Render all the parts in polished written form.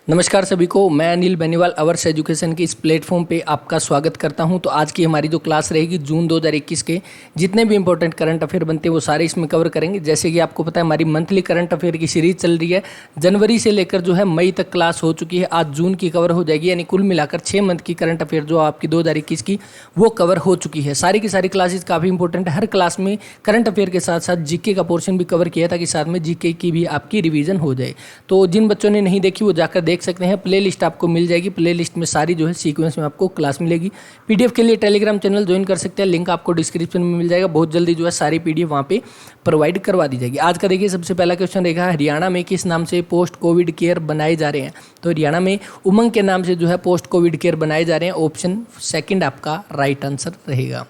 नमस्कार सभी को, मैं अनिल बेनीवाल अवर्स एजुकेशन के इस प्लेटफॉर्म पे आपका स्वागत करता हूं। तो आज की हमारी जो क्लास रहेगी जून 2021 के जितने भी इंपॉर्टेंट करंट अफेयर बनते हैं वो सारे इसमें कवर करेंगे। जैसे कि आपको पता है हमारी मंथली करंट अफेयर की सीरीज चल रही है। जनवरी से लेकर जो है मई तक क्लास हो चुकी है, आज जून की कवर हो जाएगी, यानी कुल मिलाकर 6 मंथ की करंट अफेयर जो आपकी 2021 की वो कवर हो चुकी है। सारी की सारी क्लासेज काफ़ी इंपॉर्टेंट है। हर क्लास में करंट अफेयर के साथ साथ जीके का पोर्शन भी कवर किया ताकि साथ में जीके की भी आपकी रिवीजन हो जाए। तो जिन बच्चों ने नहीं देखी वो जाकर देख सकते हैं। प्लेलिस्ट आपको मिल जाएगी, प्लेलिस्ट में सारी जो है सीक्वेंस में आपको क्लास मिलेगी। पीडीएफ के लिए टेलीग्राम चैनल ज्वाइन कर सकते हैं, लिंक आपको डिस्क्रिप्शन में मिल जाएगा। बहुत जल्दी जो है सारी पीडीएफ वहाँ पे प्रोवाइड करवा दी जाएगी। आज का देखिए सबसे पहला क्वेश्चन रहेगा, हरियाणा में किस नाम से पोस्ट कोविड केयर बनाए जा रहे हैं? तो हरियाणा में उमंग के नाम से जो है पोस्ट कोविड केयर बनाए जा रहे हैं। ऑप्शन सेकंड आपका राइट आंसर रहेगा।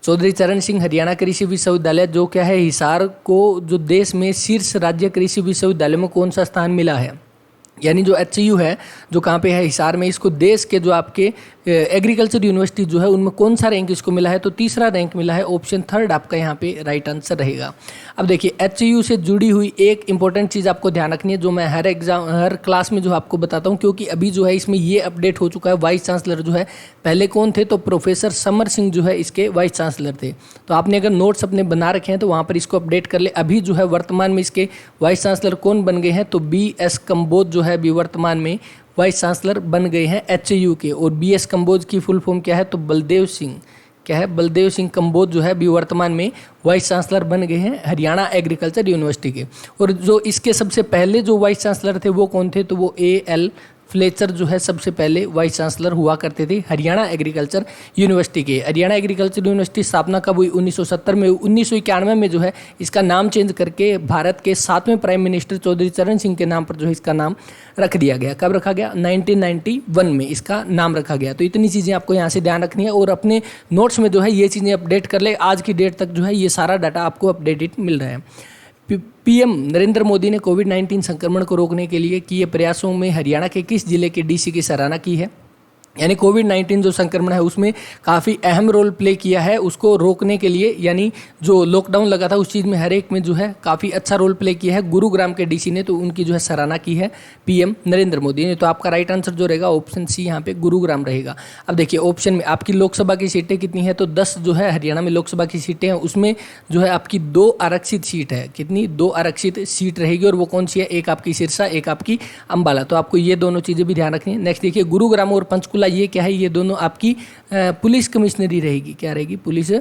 चौधरी चरण सिंह हरियाणा कृषि विश्वविद्यालय जो क्या है, हिसार को जो देश में शीर्ष राज्य कृषि विश्वविद्यालय में कौन सा स्थान मिला है? यानी जो एचयू है जो कहाँ पे है, हिसार में, इसको देश के जो आपके एग्रीकल्चर यूनिवर्सिटी जो है उनमें कौन सा रैंक इसको मिला है? तो तीसरा रैंक मिला है। ऑप्शन थर्ड आपका यहाँ पे राइट आंसर रहेगा। अब देखिए एचयू से जुड़ी हुई एक इंपॉर्टेंट चीज़ आपको ध्यान रखनी है, जो मैं हर क्लास में जो आपको बताता हूँ, क्योंकि अभी जो है इसमें ये अपडेट हो चुका है। वाइस चांसलर जो है पहले कौन थे? तो प्रोफेसर समर सिंह जो है इसके वाइस चांसलर थे। तो आपने अगर नोट्स अपने बना रखे हैं तो वहाँ पर इसको अपडेट कर ले। अभी जो है वर्तमान में इसके वाइस चांसलर कौन बन गए हैं? तो BS कंबोज जो है अभी वर्तमान में वाइस चांसलर बन गए हैं एचयू के। और BS कंबोज की फुल फॉर्म क्या है? तो बलदेव सिंह, क्या है? बलदेव सिंह कंबोज जो है अभी वर्तमान में वाइस चांसलर बन गए हैं हरियाणा एग्रीकल्चर यूनिवर्सिटी के। और जो इसके सबसे पहले जो वाइस चांसलर थे वो कौन थे? तो वो AL फ्लेचर जो है सबसे पहले वाइस चांसलर हुआ करते थे हरियाणा एग्रीकल्चर यूनिवर्सिटी के। हरियाणा एग्रीकल्चर यूनिवर्सिटी स्थापना कब हुई? 1970 में। 1991 में जो है इसका नाम चेंज करके भारत के 7वें प्राइम मिनिस्टर चौधरी चरण सिंह के नाम पर जो है इसका नाम रख दिया गया। कब रखा गया? 1991 में इसका नाम रखा गया। तो इतनी चीज़ें आपको यहाँ से ध्यान रखनी है और अपने नोट्स में जो है ये चीज़ें अपडेट कर ले। आज की डेट तक जो है ये सारा डाटा आपको अपडेटेड मिल रहा है। पीएम नरेंद्र मोदी ने कोविड-19 संक्रमण को रोकने के लिए किए प्रयासों में हरियाणा के किस जिले के डीसी की सराहना की है? यानी कोविड-19 जो संक्रमण है उसमें काफ़ी अहम रोल प्ले किया है उसको रोकने के लिए, यानी जो लॉकडाउन लगा था उस चीज़ में हर एक में जो है काफ़ी अच्छा रोल प्ले किया है गुरुग्राम के डीसी ने। तो उनकी जो है सराहना की है पीएम नरेंद्र मोदी ने। तो आपका राइट आंसर जो रहेगा ऑप्शन सी यहाँ पे गुरुग्राम रहेगा। अब देखिए ऑप्शन में आपकी लोकसभा की सीटें कितनी है? तो 10 जो है हरियाणा में लोकसभा की सीटें हैं, उसमें जो है आपकी 2 आरक्षित सीट है। कितनी? 2 आरक्षित सीट रहेगी। और वो कौन सी है? एक आपकी सिरसा, एक आपकी अंबाला। तो आपको ये दोनों चीज़ें भी ध्यान रखनी है। नेक्स्ट देखिए गुरुग्राम और पंचकुला, ये क्या है? ये दोनों आपकी पुलिस कमिश्नरी रहेगी। क्या रहेगी? पुलिस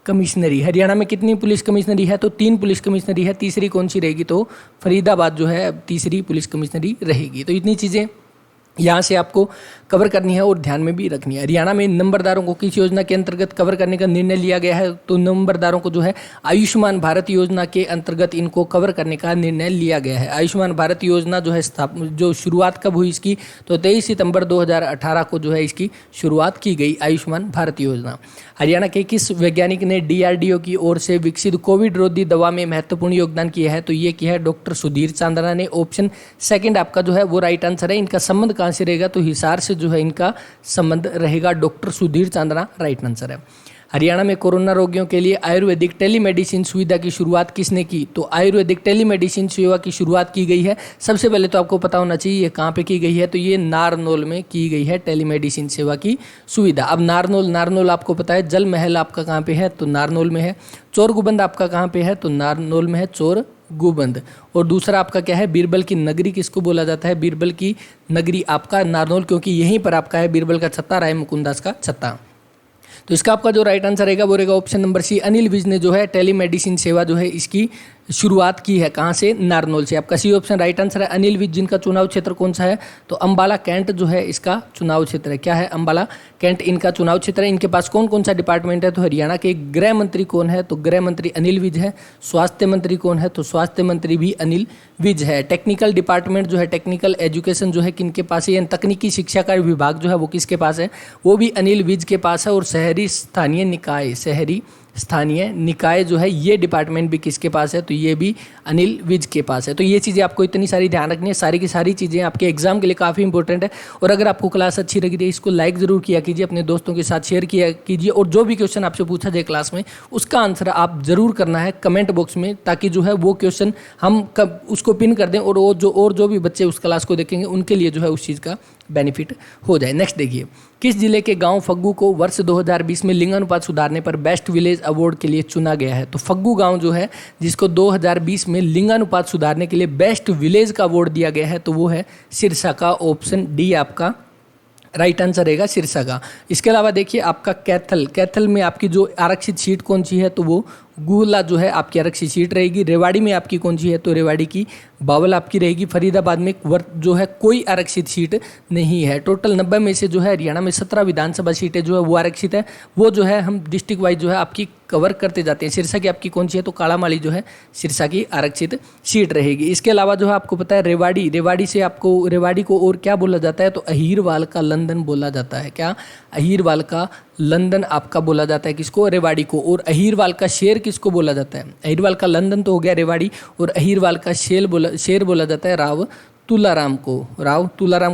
कमिश्नरी। हरियाणा में कितनी पुलिस कमिश्नरी है? तो 3 पुलिस कमिश्नरी है। तीसरी कौन सी रहेगी? तो फरीदाबाद जो है तीसरी पुलिस कमिश्नरी रहेगी। तो इतनी चीज़ें यहाँ से आपको कवर करनी है और ध्यान में भी रखनी है। हरियाणा में नंबरदारों को किस योजना के अंतर्गत कवर करने का निर्णय लिया गया है? तो नंबरदारों को जो है आयुष्मान भारत योजना के अंतर्गत इनको कवर करने का निर्णय लिया गया है। आयुष्मान भारत योजना जो है जो शुरुआत कब हुई इसकी? तो 23 सितंबर 2018 को जो है इसकी शुरुआत की गई आयुष्मान भारत योजना। हरियाणा के किस वैज्ञानिक ने DRDO की ओर से विकसित कोविड रोधी दवा में महत्वपूर्ण योगदान किया है? तो ये किया है डॉक्टर सुधीर चांदना ने। ऑप्शन सेकंड आपका जो है वो राइट आंसर है। इनका संबंध कहाँ से रहेगा? तो हिसार से जो है इनका संबंध रहेगा। Doctor Sudhir Chandna right answer है। हरियाणा में कोरोना रोगियों के लिए आयुर्वेदिक टेलीमेडिसिन सुविधा की शुरुआत किसने की? तो आयुर्वेदिक टेलीमेडिसिन सेवा की शुरुआत की गई है। सबसे पहले तो आपको पता होना चाहिए ये कहाँ पे की गई है? तो ये नारनौल में की गई है टेलीमेडिसिन सेवा की सुविधा। अब नारनौल आपको पता है। जल महल आपका कहाँ पे है? तो नारनौल में है। चोरगुबंद आपका कहाँ पे है? तो नारनौल में है चोरगुबंद। और दूसरा आपका क्या है? बीरबल की नगरी किसको बोला जाता है? बीरबल की नगरी आपका नारनौल, क्योंकि यहीं पर आपका है बीरबल का छत्ता, राय मुकुंदास का छत्ता। तो इसका आपका जो राइट आंसर रहेगा वो रहेगा option number C. Anil Vij ने जो है टेलीमेडिसिन सेवा जो है इसकी शुरुआत की है। कहाँ से? नारनौल से। आपका सी ऑप्शन राइट आंसर है। अनिल विज जिनका चुनाव क्षेत्र कौन सा है? तो अंबाला कैंट जो है इसका चुनाव क्षेत्र है। क्या है? अंबाला कैंट इनका चुनाव क्षेत्र है। इनके पास कौन कौन सा डिपार्टमेंट है? तो हरियाणा के गृह मंत्री कौन है? तो गृह मंत्री अनिल विज है। स्वास्थ्य मंत्री कौन है? तो स्वास्थ्य मंत्री भी अनिल विज है। टेक्निकल डिपार्टमेंट जो है, टेक्निकल एजुकेशन जो है किनके पास है? तकनीकी शिक्षा का विभाग जो है वो किसके पास है? वो भी अनिल विज के पास है। और शहरी स्थानीय निकाय, शहरी स्थानीय निकाय जो है ये डिपार्टमेंट भी किसके पास है, तो ये भी अनिल विज के पास है। तो ये चीज़ें आपको इतनी सारी ध्यान रखनी है, सारी की सारी चीज़ें आपके एग्जाम के लिए काफ़ी इंपॉर्टेंट है। और अगर आपको क्लास अच्छी लगी तो इसको लाइक ज़रूर किया कीजिए, अपने दोस्तों के साथ शेयर किया कीजिए, और जो भी क्वेश्चन आपसे पूछा जाए क्लास में उसका आंसर आप ज़रूर करना है कमेंट बॉक्स में, ताकि जो है वो क्वेश्चन हम कब उसको पिन कर दें और जो भी बच्चे उस क्लास को देखेंगे उनके लिए जो है उस चीज़ का बेनिफिट हो जाए। नेक्स्ट देखिए, किस जिले के गांव फग्गू को वर्ष 2020 में लिंगानुपात सुधारने पर बेस्ट विलेज अवार्ड के लिए चुना गया है? तो फग्गू गांव जो है जिसको 2020 में लिंगानुपात सुधारने के लिए बेस्ट विलेज का अवार्ड दिया गया है, तो वो है सिरसा का। ऑप्शन डी आपका राइट आंसर रहेगा, सिरसा का। इसके अलावा देखिए आपका कैथल में आपकी जो आरक्षित सीट कौन सी है, तो वो गुहला जो है आपकी आरक्षित सीट रहेगी। रेवाड़ी में आपकी कौन सी है, तो रेवाड़ी की बावल आपकी रहेगी। फरीदाबाद में जो है कोई आरक्षित सीट नहीं है। टोटल 90 में से जो है हरियाणा में 17 विधानसभा सीटें जो है वो आरक्षित है। वो जो है हम डिस्ट्रिक्ट वाइज जो है आपकी कवर करते जाते हैं। सिरसा की आपकी कौन सी है, तो कालामाली जो है सिरसा की आरक्षित सीट रहेगी। इसके अलावा जो है आपको पता है रेवाड़ी से आपको रेवाड़ी को और क्या बोला जाता है, तो अहीरवाल का लंदन बोला जाता है। क्या? अहीरवाल का लंदन आपका बोला जाता है किसको, रेवाड़ी को। और अहीरवाल का शेर किसको बोला जाता है? अहीरवाल का लंदन तो हो गया रेवाड़ी, और अहीरवाल का शेर बोला जाता है राव तुलाराम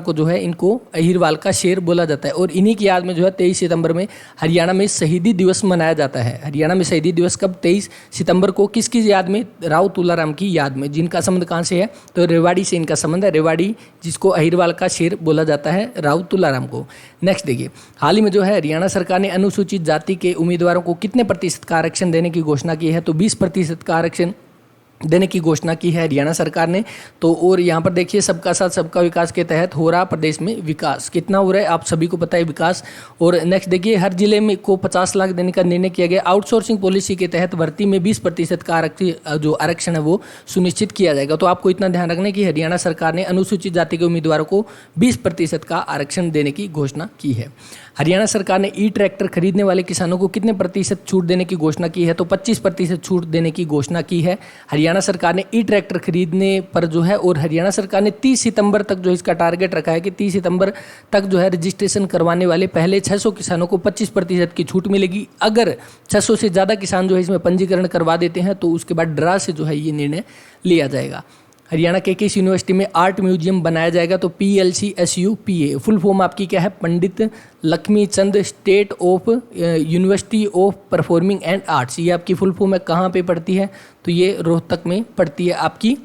को जो है इनको अहीरवाल का शेर बोला जाता है। और इन्हीं की याद में जो है 23 सितंबर में हरियाणा में शहीदी दिवस मनाया जाता है। हरियाणा में शहीदी दिवस कब? 23 सितंबर को। किसकी याद में? राव तुलाराम की याद में। जिनका संबंध कहाँ से है, तो रेवाड़ी से इनका संबंध है। रेवाड़ी जिसको अहीरवाल का शेर बोला जाता है, राव तुलाराम को। नेक्स्ट देखिए, हाल ही में जो है हरियाणा सरकार ने अनुसूचित जाति के उम्मीदवारों को कितने प्रतिशत का आरक्षण देने की घोषणा की है, तो 20% का आरक्षण देने की घोषणा की है हरियाणा सरकार ने। तो और यहाँ पर देखिए सबका साथ सबका विकास के तहत हो रहा प्रदेश में विकास। कितना हो रहा है आप सभी को पता है, विकास। और नेक्स्ट देखिए, हर जिले में को 50 लाख देने का निर्णय किया गया। आउटसोर्सिंग पॉलिसी के तहत भर्ती में 20% का जो आरक्षण है वो सुनिश्चित किया जाएगा। तो आपको इतना ध्यान रखना है कि हरियाणा सरकार ने अनुसूचित जाति के उम्मीदवारों को 20% का आरक्षण देने की घोषणा की है। हरियाणा सरकार ने ई ट्रैक्टर खरीदने वाले किसानों को कितने प्रतिशत छूट देने की घोषणा की है, तो 25% छूट देने की घोषणा की है। हरियाणा सरकार ने ई ट्रैक्टर खरीदने पर जो है, और हरियाणा सरकार ने 30 सितंबर तक जो इसका टारगेट रखा है कि 30 सितंबर तक जो है रजिस्ट्रेशन करवाने वाले पहले 600 किसानों को 25% की छूट मिलेगी। अगर 600 से ज़्यादा किसान जो है इसमें पंजीकरण करवा देते हैं तो उसके बाद ड्रा से जो है ये निर्णय लिया जाएगा। हरियाणा के किस यूनिवर्सिटी में आर्ट म्यूजियम बनाया जाएगा, तो PLCSUPA। फुल फॉर्म आपकी क्या है? Pandit Lakshmichand state of university of performing and arts. ये आपकी फुल फॉर्म है, कहाँ पे पढ़ती है, तो ये रोहतक में पढ़ती है आपकी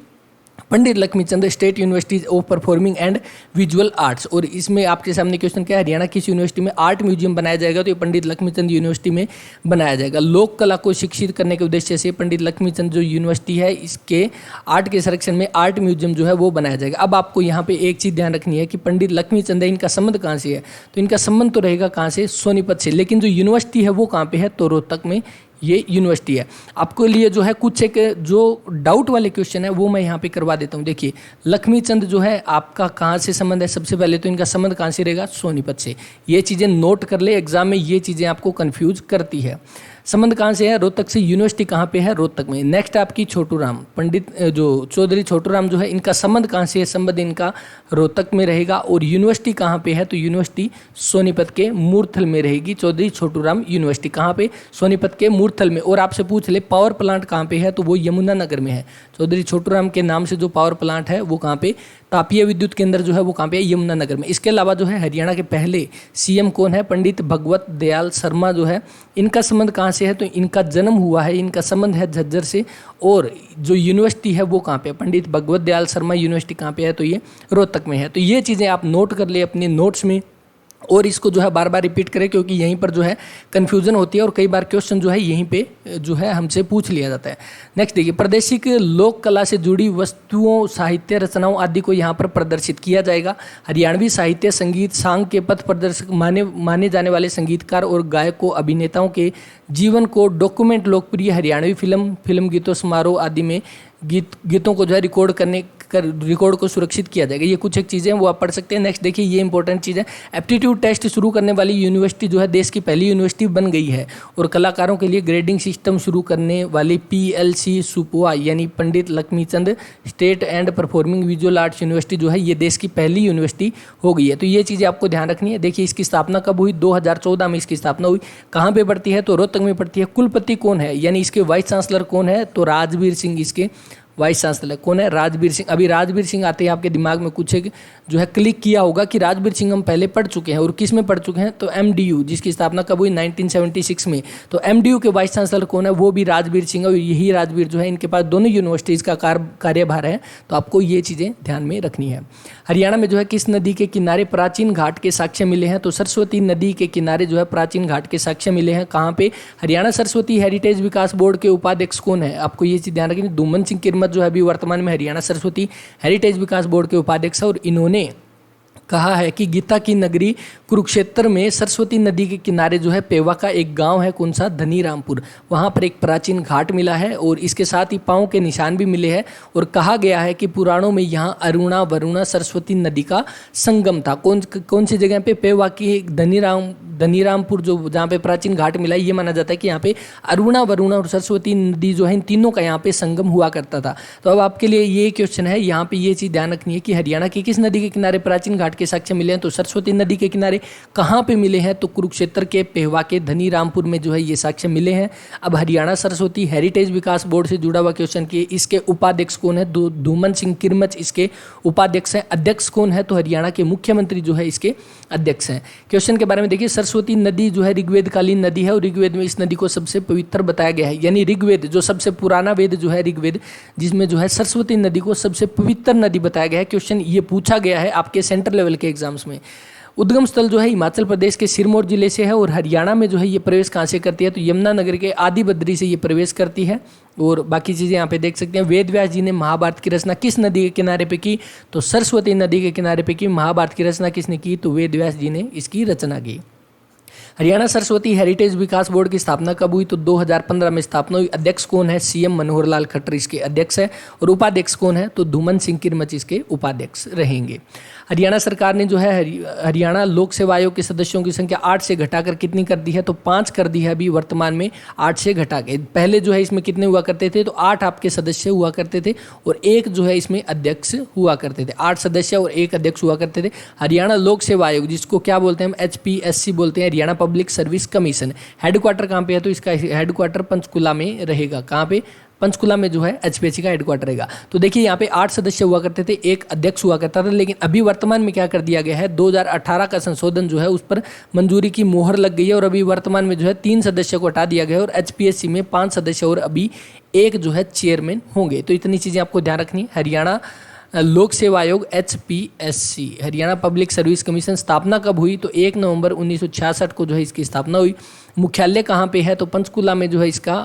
Pandit Lakshmichand state university of performing and visual arts. और इसमें आपके सामने क्वेश्चन क्या है, हरियाणा किस यूनिवर्सिटी में आर्ट म्यूजियम बनाया जाएगा, तो ये पंडित लक्ष्मीचंद यूनिवर्सिटी में बनाया जाएगा। लोक कला को शिक्षित करने के उद्देश्य से पंडित लक्ष्मीचंद जो यूनिवर्सिटी है इसके आर्ट के संरक्षण में आर्ट म्यूजियम जो है वो बनाया जाएगा। अब आपको यहाँ पे एक चीज़ ध्यान रखनी है कि पंडित लक्ष्मीचंद है, इनका संबंध कहाँ से है, तो इनका संबंध तो रहेगा कहाँ से, सोनीपत से। लेकिन जो यूनिवर्सिटी है वो कहाँ पे है, तो रोहतक में ये यूनिवर्सिटी है। आपको लिए जो है कुछ एक जो डाउट वाले क्वेश्चन है वो मैं यहाँ पे करवा देता हूँ। देखिए लक्ष्मीचंद जो है आपका कहाँ से संबंध है, सबसे पहले तो इनका संबंध कहाँ से रहेगा, सोनीपत से। ये चीज़ें नोट कर ले, एग्जाम में ये चीज़ें आपको कंफ्यूज करती है। संबंध कहाँ से है, रोहतक से। यूनिवर्सिटी कहाँ पे है, रोहतक में। नेक्स्ट आपकी छोटू राम, पंडित जो चौधरी छोटू राम जो है इनका संबंध कहाँ से है, संबंध इनका रोहतक में रहेगा। और यूनिवर्सिटी कहाँ पे है, तो यूनिवर्सिटी सोनीपत के मूर्थल में रहेगी। चौधरी छोटू राम यूनिवर्सिटी कहाँ पे, सोनीपत के मूर्थल में। और आपसे पूछ ले पावर प्लांट कहाँ पे है, तो वो यमुनानगर में है। चौधरी छोटू राम के नाम से जो पावर प्लांट है वो कहाँ पे, तापीय विद्युत केंद्र जो है वो कहाँ पे है, यमुनानगर में। इसके अलावा जो है हरियाणा के पहले सीएम कौन है, पंडित भगवत दयाल शर्मा जो है, इनका संबंध कहाँ से है, तो इनका जन्म हुआ है, इनका संबंध है झज्जर से। और जो यूनिवर्सिटी है वो कहाँ पे है, पंडित भगवत दयाल शर्मा यूनिवर्सिटी कहाँ पे है, तो ये रोहतक में है। तो ये चीज़ें आप नोट कर ले अपने नोट्स में, और इसको जो है बार बार रिपीट करें, क्योंकि यहीं पर जो है कन्फ्यूजन होती है और कई बार क्वेश्चन जो है यहीं पे जो है हमसे पूछ लिया जाता है। नेक्स्ट देखिए, प्रादेशिक लोक कला से जुड़ी वस्तुओं, साहित्य रचनाओं आदि को यहाँ पर प्रदर्शित किया जाएगा। हरियाणवी साहित्य, संगीत, सांग के पथ प्रदर्शक माने जाने वाले संगीतकार और गायकों, अभिनेताओं के जीवन को डॉक्यूमेंट, लोकप्रिय हरियाणवी फिल्म गीतों समारोह आदि में गीतों को जो है रिकॉर्ड रिकॉर्ड को सुरक्षित किया जाएगा। ये कुछ एक चीज़ें वो आप पढ़ सकते हैं। नेक्स्ट देखिए, ये इंपॉर्टेंट चीज़ है, एप्टीट्यूड टेस्ट शुरू करने वाली यूनिवर्सिटी जो है देश की पहली यूनिवर्सिटी बन गई है। और कलाकारों के लिए ग्रेडिंग सिस्टम शुरू करने वाली PLC सुपुआ यानी Pandit Lakshmichand state and performing visual arts university जो है ये देश की पहली यूनिवर्सिटी हो गई है। तो ये चीज़ें आपको ध्यान रखनी है। देखिए, इसकी स्थापना कब हुई? 2014 में इसकी स्थापना हुई। कहाँ पे पड़ती है? तो रोहतक में पड़ती है। कुलपति कौन है यानी इसके वाइस चांसलर कौन है? तो राजवीर सिंह इसके वाइस चांसलर कौन है? राजवीर सिंह। अभी राजवीर सिंह आते ही आपके दिमाग में कुछ एक जो है क्लिक किया होगा कि राजवीर सिंह हम पहले पढ़ चुके हैं। और किस में पढ़ चुके हैं? तो MDU, जिसकी स्थापना कब हुई? 1976 में। तो MDU के वाइस चांसलर कौन है? वो भी राजवीर सिंह है। और यही राजवीर जो है इनके पास दोनों यूनिवर्सिटीज़ का कार्यभार है। तो आपको ये चीज़ें ध्यान में रखनी है। हरियाणा में जो है किस नदी के किनारे प्राचीन घाट के साक्ष्य मिले हैं? तो सरस्वती नदी के किनारे जो है प्राचीन घाट के साक्ष्य मिले हैं। कहाँ पे? हरियाणा सरस्वती हेरिटेज विकास बोर्ड के उपाध्यक्ष कौन है? आपको ये चीज़ ध्यान रखनी। धूमन सिंह किरमत जो है अभी वर्तमान में हरियाणा सरस्वती हेरिटेज विकास बोर्ड के उपाध्यक्ष है। और इन्होंने कहा है कि गीता की नगरी कुरुक्षेत्र में सरस्वती नदी के किनारे जो है पेवा का एक गांव है, कौन सा? धनीरामपुर। वहां पर एक प्राचीन घाट मिला है और इसके साथ ही पांव के निशान भी मिले हैं। और कहा गया है कि पुराणों में यहां अरुणा वरुणा सरस्वती नदी का संगम था। कौन सी जगह पे? पेवा की धनीरामपुर जो जहाँ पे प्राचीन घाट मिला है, ये माना जाता है कि यहाँ पे अरुणा वरुणा और सरस्वती नदी जो है इन तीनों का यहाँ पे संगम हुआ करता था। तो अब आपके लिए ये क्वेश्चन है, यहाँ पे ये चीज़ ध्यान रखनी है कि हरियाणा की किस नदी के किनारे प्राचीन घाट के साक्ष्य मिले हैं? तो सरस्वती नदी के किनारे। कहाँ पे मिले हैं? तो कुरुक्षेत्र के पेहवा के धनीरामपुर में जो है ये साक्ष्य मिले हैं। अब हरियाणा सरस्वती हेरिटेज विकास बोर्ड से जुड़ा हुआ क्वेश्चन की, इसके उपाध्यक्ष कौन है? धूमन सिंह किरमच इसके उपाध्यक्ष हैं। अध्यक्ष कौन है? तो हरियाणा के मुख्यमंत्री जो है इसके अध्यक्ष हैं। क्वेश्चन के बारे में देखिए, सरस्वती नदी जो है ऋग्वेद कालीन नदी है और ऋग्वेद में इस नदी को सबसे पवित्र बताया गया है। यानी ऋग्वेद जो सबसे पुराना वेद जो है ऋग्वेद, जिसमें जो है सरस्वती नदी को सबसे पवित्र नदी बताया गया है। क्वेश्चन ये पूछा गया है आपके सेंट्रल लेवल के एग्जाम्स में। उद्गम स्थल जो है हिमाचल प्रदेश के सिरमौर जिले से है। और हरियाणा में जो है ये प्रवेश कहाँ से करती है? तो यमुनानगर के आदि बद्री से ये प्रवेश करती है। और बाकी चीज़ें यहाँ पे देख सकते हैं। वेद व्यास जी ने महाभारत की रचना किस नदी के किनारे पे की? तो सरस्वती नदी के किनारे पे की। महाभारत की रचना किसने की? तो वेद व्यास जी ने इसकी रचना की। हरियाणा सरस्वती हेरिटेज विकास बोर्ड की स्थापना कब हुई? तो 2015 में स्थापना हुई। अध्यक्ष कौन है? CM मनोहर लाल खट्टर इसके अध्यक्ष है। और उपाध्यक्ष कौन है? तो धूमन सिंह किरमच इसके उपाध्यक्ष रहेंगे। हरियाणा सरकार ने जो है हरियाणा लोक सेवा आयोग के सदस्यों की संख्या 8 से घटाकर कितनी कर दी है? तो 5 कर दी है अभी वर्तमान में, 8 से घटा के। पहले जो है इसमें कितने हुआ करते थे? तो 8 आपके सदस्य हुआ करते थे और एक जो है इसमें अध्यक्ष हुआ करते थे। 8 सदस्य और एक अध्यक्ष हुआ करते थे। हरियाणा लोक सेवा आयोग, जिसको क्या बोलते हैं हम? HPSC बोलते हैं, Haryana public service commission. Headquarter कहाँ पे है? तो इसका हेडक्वार्टर पंचकुला में रहेगा। कहाँ पे? पंचकुला में जो है HPSC का हेडक्वार्टर रहेगा। तो देखिए यहाँ पे 8 सदस्य हुआ करते थे, एक अध्यक्ष हुआ करता था। लेकिन अभी वर्तमान में क्या कर दिया गया है? 2018 का संशोधन जो है उस पर मंजूरी की मोहर लग गई है। और अभी वर्तमान में जो है 3 सदस्य को हटा दिया गया है और HPSC में 5 सदस्य और अभी एक जो है चेयरमैन होंगे। तो इतनी चीज़ें आपको ध्यान रखनी है। हरियाणा लोक सेवा आयोग HPSC, Haryana public service commission, स्थापना कब हुई? तो 1 नवंबर 1966 को जो है इसकी स्थापना हुई। मुख्यालय कहाँ पे है? तो पंचकुला में जो है इसका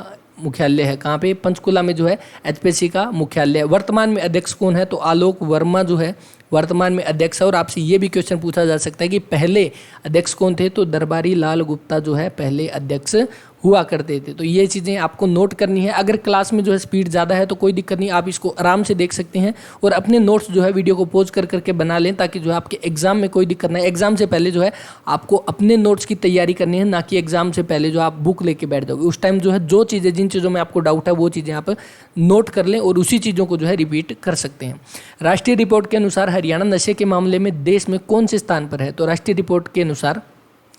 मुख्यालय है। कहाँ पे? पंचकुला में जो है HPSC का मुख्यालय है। वर्तमान में अध्यक्ष कौन है? तो आलोक वर्मा जो है वर्तमान में अध्यक्ष है। और आपसे ये भी क्वेश्चन पूछा जा सकता है कि पहले अध्यक्ष कौन थे? तो दरबारी लाल गुप्ता जो है पहले अध्यक्ष हुआ करते थे। तो ये चीज़ें आपको नोट करनी है। अगर क्लास में जो है स्पीड ज़्यादा है तो कोई दिक्कत नहीं, आप इसको आराम से देख सकते हैं और अपने नोट्स जो है वीडियो को पॉज कर करके बना लें, ताकि जो है आपके एग्जाम में कोई दिक्कत ना है। एग्जाम से पहले जो है आपको अपने नोट्स की तैयारी करनी है, ना कि एग्जाम से पहले जो आप बुक लेके बैठ जाओगे। उस टाइम जो है जो चीज़ें, जिन चीज़ों में आपको डाउट है वो चीज़ें आप नोट कर लें और उसी चीज़ों को जो है रिपीट कर सकते हैं। राष्ट्रीय रिपोर्ट के अनुसार हरियाणा नशे के मामले में देश में कौन से स्थान पर है? तो राष्ट्रीय रिपोर्ट के अनुसार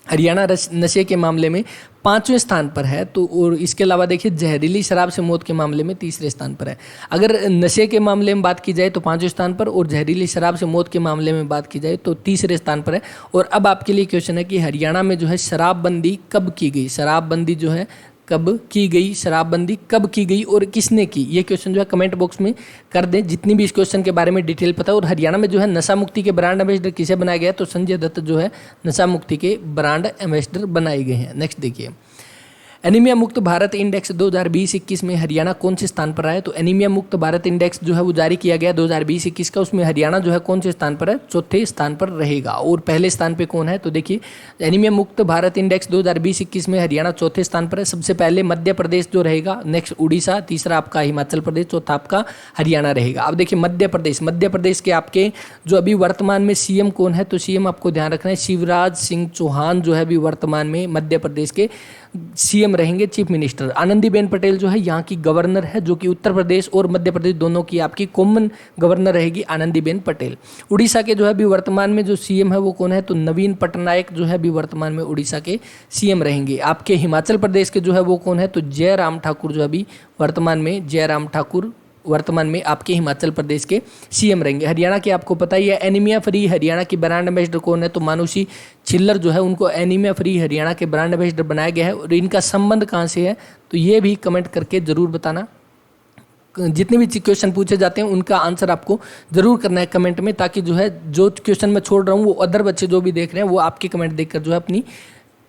हरियाणा नशे के मामले में 5वें स्थान पर है। तो और इसके अलावा देखिए जहरीली शराब से मौत के मामले में 3रे स्थान पर है। अगर नशे के मामले में बात की जाए तो 5वें स्थान पर, और जहरीली शराब से मौत के मामले में बात की जाए तो 3रे स्थान पर है। और अब आपके लिए क्वेश्चन है कि हरियाणा में जो है शराबबंदी कब की गई? शराबबंदी जो है कब की गई? शराबबंदी कब की गई और किसने की? ये क्वेश्चन जो है कमेंट बॉक्स में कर दें, जितनी भी इस क्वेश्चन के बारे में डिटेल पता है। और हरियाणा में जो है नशा मुक्ति के ब्रांड एम्बेसडर किसे बनाया गया? तो संजय दत्त जो है नशा मुक्ति के ब्रांड एम्बेसडर बनाए गए हैं। नेक्स्ट देखिए, एनीमिया मुक्त भारत इंडेक्स 2020-21 में हरियाणा कौन से स्थान पर है? तो एनीमिया मुक्त भारत इंडेक्स जो है वो जारी किया गया 2020-21 का, उसमें हरियाणा जो है कौन से स्थान पर है? चौथे स्थान पर रहेगा। और पहले स्थान पे कौन है? तो देखिए एनीमिया मुक्त भारत इंडेक्स 2020-21 में हरियाणा चौथे स्थान पर है। सबसे पहले मध्य प्रदेश जो रहेगा, नेक्स्ट उड़ीसा, तीसरा आपका हिमाचल प्रदेश, चौथा आपका हरियाणा रहेगा। अब देखिए मध्य प्रदेश के आपके जो अभी वर्तमान में सीएम कौन है? तो सीएम आपको ध्यान रखना है शिवराज सिंह चौहान जो है अभी वर्तमान में मध्य प्रदेश के सीएम रहेंगे, चीफ मिनिस्टर। आनंदीबेन पटेल जो है यहाँ की गवर्नर है, जो कि उत्तर प्रदेश और मध्य प्रदेश दोनों की आपकी कॉमन गवर्नर रहेगी आनंदीबेन पटेल। उड़ीसा के जो है अभी वर्तमान में जो सीएम है वो कौन है? तो नवीन पटनायक जो है अभी वर्तमान में उड़ीसा के सीएम रहेंगे। आपके हिमाचल प्रदेश के जो है वो कौन है? तो जयराम ठाकुर जो अभी वर्तमान में जयराम ठाकुर वर्तमान में आपके हिमाचल प्रदेश के सीएम रहेंगे। हरियाणा के आपको पता ही है एनीमिया फ्री हरियाणा की ब्रांड एम्बेसडर कौन है? तो मानुषी छिल्लर जो है उनको एनीमिया फ्री हरियाणा के ब्रांड एम्बेसडर बनाया गया है। और इनका संबंध कहाँ से है? तो ये भी कमेंट करके जरूर बताना। जितने भी क्वेश्चन पूछे जाते हैं उनका आंसर आपको जरूर करना है कमेंट में, ताकि जो है जो क्वेश्चन मैं छोड़ रहा हूँ वो अदर बच्चे जो भी देख रहे हैं वो आपके कमेंट देखकर जो है अपनी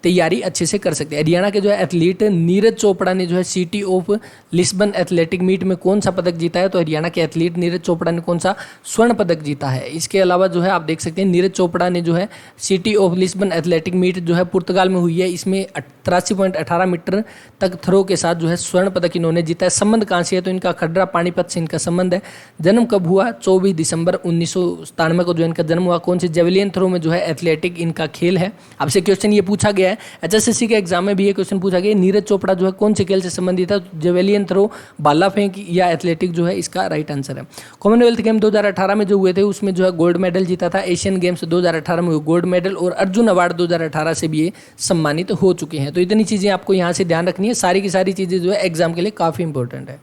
तैयारी अच्छे से कर सकते हैं। हरियाणा के जो है एथलीट नीरज चोपड़ा ने जो है city of Lisbon athletic meet में कौन सा पदक जीता है? तो हरियाणा के एथलीट नीरज चोपड़ा ने कौन सा स्वर्ण पदक जीता है। इसके अलावा जो है आप देख सकते हैं नीरज चोपड़ा ने जो है city of Lisbon athletic meet जो है पुर्तगाल में हुई है, इसमें 83.18 मीटर तक थ्रो के साथ जो है स्वर्ण पदक इन्होंने जीता है। संबंध कहाँ से है? तो इनका खड्डरा पानीपत से इनका संबंध है। जन्म कब हुआ? 24 दिसंबर 1997 को जो इनका जन्म हुआ। कौन से? जेवलियन थ्रो में जो है एथलेटिक इनका खेल है। आपसे क्वेश्चन ये पूछा गया है, एचएसएससी के एग्जाम में भी ये क्वेश्चन पूछा गया, नीरज चोपड़ा जो है कौन से खेल से संबंधित है? जेवेलियन थ्रो, भाला फेंक या एथलेटिक जो है इसका राइट आंसर है। कॉमनवेल्थ गेम 2018 में जो हुए थे उसमें जो है गोल्ड मेडल जीता था। एशियन गेम्स 2018 में गोल्ड मेडल और अर्जुन अवार्ड 2018 से भी ये सम्मानित हो चुके हैं। तो इतनी चीज़ें आपको यहाँ से ध्यान रखनी है, सारी की सारी चीज़ें जो है एग्जाम के लिए काफ़ी इंपॉर्टेंट है।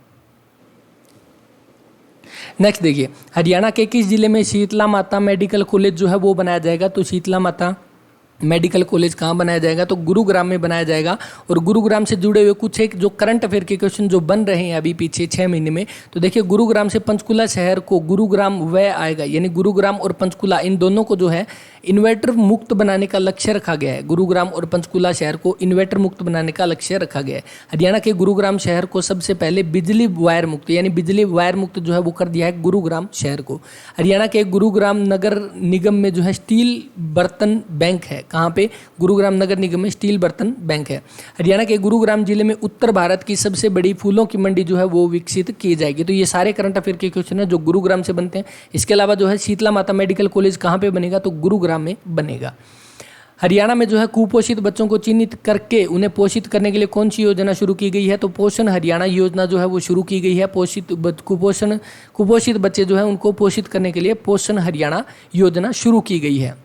नेक्स्ट देखिए, हरियाणा के किस जिले में शीतला माता मेडिकल कॉलेज जो है वो बनाया जाएगा? तो शीतला माता मेडिकल कॉलेज कहाँ बनाया जाएगा? तो गुरुग्राम में बनाया जाएगा। और गुरुग्राम से जुड़े हुए कुछ एक जो करंट अफेयर के क्वेश्चन जो बन रहे हैं अभी पीछे 6 महीने में, तो देखिए गुरुग्राम से पंचकुला शहर को गुरुग्राम वय आएगा, यानी गुरुग्राम और पंचकुला इन दोनों को जो है इन्वर्टर मुक्त बनाने का लक्ष्य रखा गया है। गुरुग्राम और पंचकुला शहर को इन्वर्टर मुक्त बनाने का लक्ष्य रखा गया है। हरियाणा के गुरुग्राम शहर को सबसे पहले बिजली वायर मुक्त, यानी बिजली वायर मुक्त जो है वो कर दिया है गुरुग्राम शहर को। हरियाणा के गुरुग्राम नगर निगम में जो है स्टील बर्तन बैंक है। कहाँ पे? गुरुग्राम नगर निगम में स्टील बर्तन बैंक है। हरियाणा के गुरुग्राम जिले में उत्तर भारत की सबसे बड़ी फूलों की मंडी जो है वो विकसित की जाएगी। तो ये सारे करंट अफेयर के क्वेश्चन है जो गुरुग्राम से बनते हैं। इसके अलावा जो है शीतला माता मेडिकल कॉलेज कहाँ पे बनेगा? तो गुरुग्राम में बनेगा। हरियाणा में जो है कुपोषित बच्चों को चिन्हित करके उन्हें पोषित करने के लिए कौन सी योजना शुरू की गई है? तो पोषण हरियाणा योजना जो है वो शुरू की गई है। कुपोषित बच्चे जो है उनको पोषित करने के लिए पोषण हरियाणा योजना शुरू की गई है।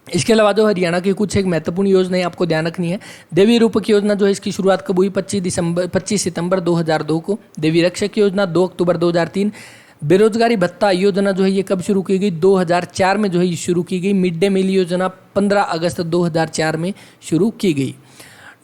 इसके अलावा जो हरियाणा की कुछ एक महत्वपूर्ण योजनाएं आपको ध्यान रखनी है। देवी रूपक योजना जो है इसकी शुरुआत कब हुई? 25 सितंबर 2002 को। देवी रक्षक योजना 2 अक्टूबर 2003। बेरोजगारी भत्ता योजना जो है ये कब शुरू की गई? 2004 में जो है ये शुरू की गई। मिड डे मील योजना 15 अगस्त 2004 में शुरू की गई।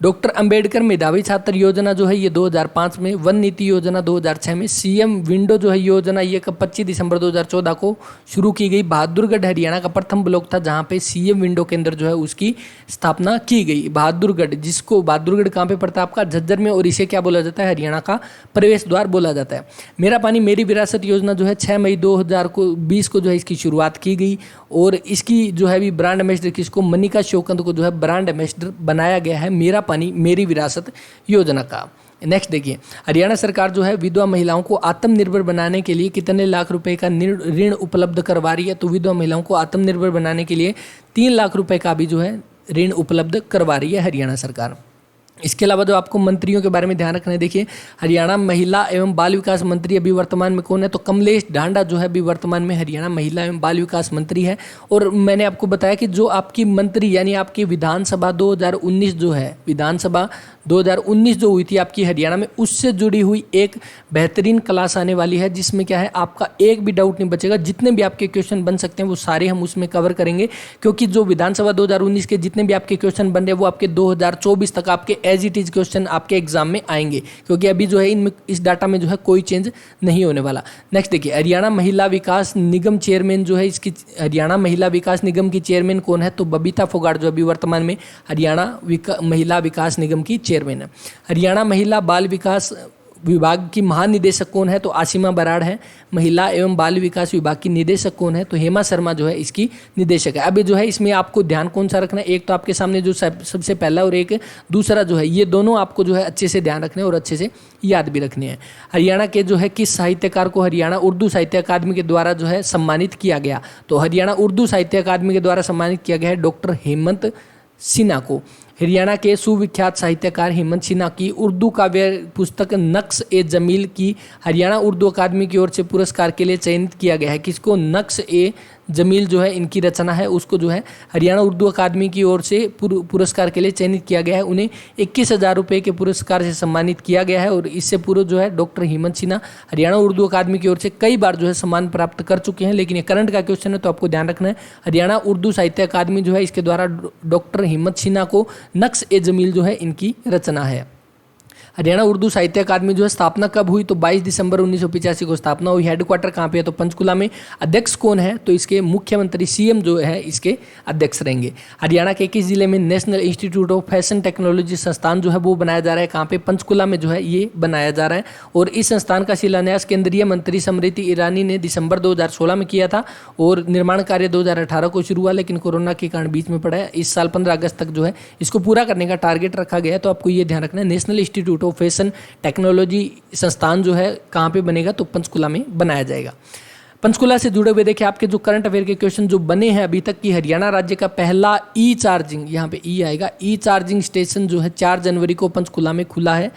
डॉक्टर अंबेडकर मेधावी छात्र योजना जो है ये 2005 में। वन नीति योजना 2006 में। सीएम विंडो जो है योजना ये कब? 25 दिसंबर 2014 को शुरू की गई। बहादुरगढ़ हरियाणा का प्रथम ब्लॉक था जहाँ पे सीएम विंडो के अंदर जो है उसकी स्थापना की गई। बहादुरगढ़, जिसको बहादुरगढ़ कहाँ पे पड़ता है? आपका झज्जर में, और इसे क्या बोला जाता है? हरियाणा का प्रवेश द्वार बोला जाता है। मेरा पानी मेरी विरासत योजना जो है 6 मई 2020 को जो है इसकी शुरुआत की गई। और इसकी जो है भी ब्रांड एम्बेसडर किसको? मनिका शोकंद को जो है ब्रांड एम्बेसडर बनाया गया है मेरा पानी मेरी विरासत योजना का। नेक्स्ट देखिए, हरियाणा सरकार जो है विधवा महिलाओं को आत्मनिर्भर बनाने के लिए कितने लाख रुपए का ऋण उपलब्ध करवा रही है? तो विधवा महिलाओं को आत्मनिर्भर बनाने के लिए 3 लाख रुपए का भी जो है ऋण उपलब्ध करवा रही है हरियाणा सरकार। इसके अलावा जो आपको मंत्रियों के बारे में ध्यान रखना है, देखिए हरियाणा महिला एवं बाल विकास मंत्री अभी वर्तमान में कौन है? तो कमलेश ढांडा जो है अभी वर्तमान में हरियाणा महिला एवं बाल विकास मंत्री है। और मैंने आपको बताया कि जो आपकी मंत्री यानी आपकी विधानसभा 2019 जो है, विधानसभा 2019 जो हुई थी आपकी हरियाणा में, उससे जुड़ी हुई एक बेहतरीन क्लास आने वाली है जिसमें क्या है आपका एक भी डाउट नहीं बचेगा। जितने भी आपके क्वेश्चन बन सकते हैं वो सारे हम उसमें कवर करेंगे, क्योंकि जो विधानसभा 2019 के जितने भी आपके क्वेश्चन बन रहे हैं वो आपके 2024 तक आपके एज इट इज क्वेश्चन आपके एग्जाम में आएंगे, क्योंकि अभी जो है इनमें इस डाटा में जो है कोई चेंज नहीं होने वाला। नेक्स्ट देखिए, हरियाणा महिला विकास निगम चेयरमैन जो है इसकी, हरियाणा महिला विकास निगम की चेयरमैन कौन है? तो बबीता फोगाट जो अभी वर्तमान में हरियाणा महिला विकास निगम की चेयरमैन है। हरियाणा महिला बाल विकास विभाग की महानिदेशक कौन है? तो आसिमा बराड़ है। महिला एवं बाल विकास विभाग की निदेशक कौन है? तो हेमा शर्मा जो है इसकी निदेशक है। अभी जो है इसमें आपको ध्यान कौन सा रखना है, एक तो आपके सामने जो सबसे पहला और एक दूसरा जो है, ये दोनों आपको जो है अच्छे से ध्यान रखने और अच्छे से याद भी रखने हैं। हरियाणा के जो है किस साहित्यकार को हरियाणा उर्दू साहित्य अकादमी के द्वारा जो है सम्मानित किया गया? तो हरियाणा उर्दू साहित्य अकादमी के द्वारा सम्मानित किया गया है डॉक्टर हेमंत सिन्हा को। हरियाणा के सुविख्यात साहित्यकार हेमंत सिन्हा की उर्दू काव्य पुस्तक नक्श ए जमील की हरियाणा उर्दू अकादमी की ओर से पुरस्कार के लिए चयनित किया गया है। किसको? नक्श ए जमील जो है इनकी रचना है, उसको जो है हरियाणा उर्दू अकादमी की ओर से पुरस्कार के लिए चयनित किया गया है। उन्हें 21,000 रुपये के पुरस्कार से सम्मानित किया गया है। और इससे पूर्व जो है डॉक्टर हेमंत सिन्हा हरियाणा उर्दू अकादमी की ओर से कई बार जो है सम्मान प्राप्त कर चुके हैं। लेकिन ये करंट का क्वेश्चन है तो आपको ध्यान रखना है, हरियाणा उर्दू साहित्य अकादमी जो है इसके द्वारा डॉक्टर हेमंत सिन्हा को नक्श ए जमील जो है इनकी रचना है। हरियाणा उर्दू साहित्य अकादमी जो है स्थापना कब हुई? तो 22 दिसंबर 1985 को स्थापना हुई। हेडक्वार्टर कहाँ पे है? तो पंचकुला में। अध्यक्ष कौन है? तो इसके मुख्यमंत्री सीएम जो है इसके अध्यक्ष रहेंगे। हरियाणा के किस जिले में national institute of fashion technology संस्थान जो है वो बनाया जा रहा है? कहाँ पे? पंचकुला में जो है ये बनाया जा रहा है। और इस संस्थान का शिलान्यास केंद्रीय मंत्री स्मृति ईरानी ने दिसंबर 2016 में किया था और निर्माण कार्य 2018 को शुरू हुआ, लेकिन कोरोना के कारण बीच में पड़ा है। इस साल 15 अगस्त तक जो है इसको पूरा करने का टारगेट रखा गया है। तो आपको ये ध्यान रखना है, national institute of fashion technology संस्थान जो है कहाँ पे बनेगा? तो पंचकुला में बनाया जाएगा। पंचकुला से जुड़े हुए देखिए आपके जो करंट अफेयर के क्वेश्चन जो बने हैं अभी तक की, हरियाणा राज्य का पहला ई चार्जिंग, यहाँ पे ई आएगा, ई चार्जिंग स्टेशन जो है 4 जनवरी को पंचकुला में खुला है।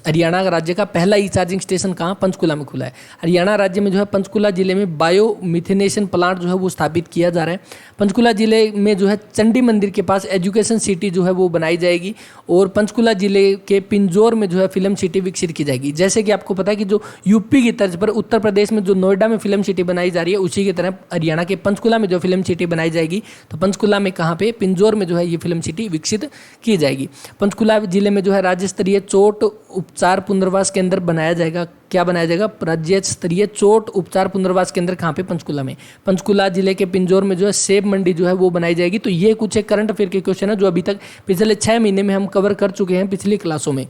हरियाणा राज्य का पहला ई चार्जिंग स्टेशन कहाँ? पंचकुला में खुला है। हरियाणा राज्य में जो है पंचकुला जिले में बायो मिथेनेशन प्लांट जो है वो स्थापित किया जा रहा है। पंचकुला जिले में जो है चंडी मंदिर के पास एजुकेशन सिटी जो है वो बनाई जाएगी। और पंचकुला जिले के पिंजौर में जो है फिल्म सिटी विकसित की जाएगी। जैसे कि आपको पता है कि जो यूपी की तर्ज पर उत्तर प्रदेश में जो नोएडा में फिल्म सिटी बनाई जा रही है, उसी की तरह हरियाणा के पंचकुला में जो फिल्म सिटी बनाई जाएगी, तो पंचकुला में कहाँ पे? पिंजौर में जो है ये फिल्म सिटी विकसित की जाएगी। पंचकुला जिले में जो है राज्य स्तरीय चोट उपचार पुनर्वास केंद्र बनाया जाएगा। क्या बनाया जाएगा? राज्य स्तरीय चोट उपचार पुनर्वास केंद्र कहाँ पे? पंचकुला में। पंचकुला जिले के पिंजौर में जो है सेब मंडी जो है वो बनाई जाएगी। तो ये कुछ एक करंट अफेयर के क्वेश्चन है जो अभी तक पिछले 6 महीने में हम कवर कर चुके हैं पिछली क्लासों में।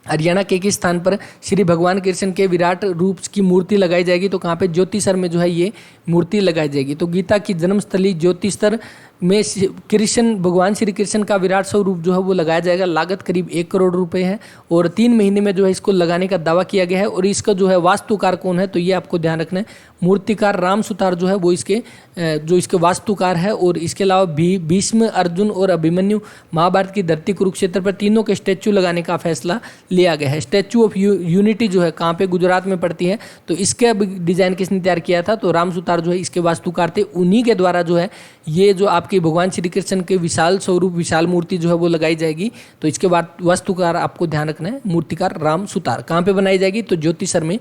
हरियाणा के किस स्थान पर श्री भगवान कृष्ण के विराट रूप की मूर्ति लगाई जाएगी? तो कहाँ पे? ज्योतिसर में जो है ये मूर्ति लगाई जाएगी। तो गीता की जन्मस्थली ज्योतिसर में कृष्ण भगवान श्री कृष्ण का विराट स्वरूप जो है वो लगाया जाएगा। लागत करीब 1 करोड़ रुपए है और 3 महीने में जो है इसको लगाने का दावा किया गया है। और इसका जो है वास्तुकार कौन है? तो ये आपको ध्यान रखना है, मूर्तिकार राम सुतार जो है वो इसके वास्तुकार है। और इसके अलावा भीष्म, अर्जुन और अभिमन्यु, महाभारत की धरती कुरुक्षेत्र पर तीनों के स्टैच्यू लगाने का फैसला लिया गया है। स्टैच्यू ऑफ यूनिटी जो है कहाँ पे? गुजरात में पड़ती है। तो इसका डिजाइन किसने तैयार किया था? तो राम सुतार जो है इसके वास्तुकार थे। उन्हीं के द्वारा जो है ये जो आपकी भगवान श्री कृष्ण के विशाल स्वरूप, विशाल मूर्ति जो है वो लगाई जाएगी। तो इसके बाद वास्तुकार आपको ध्यान रखना है, मूर्तिकार राम सुतार। कहाँ पे बनाई जाएगी? तो ज्योतिसर में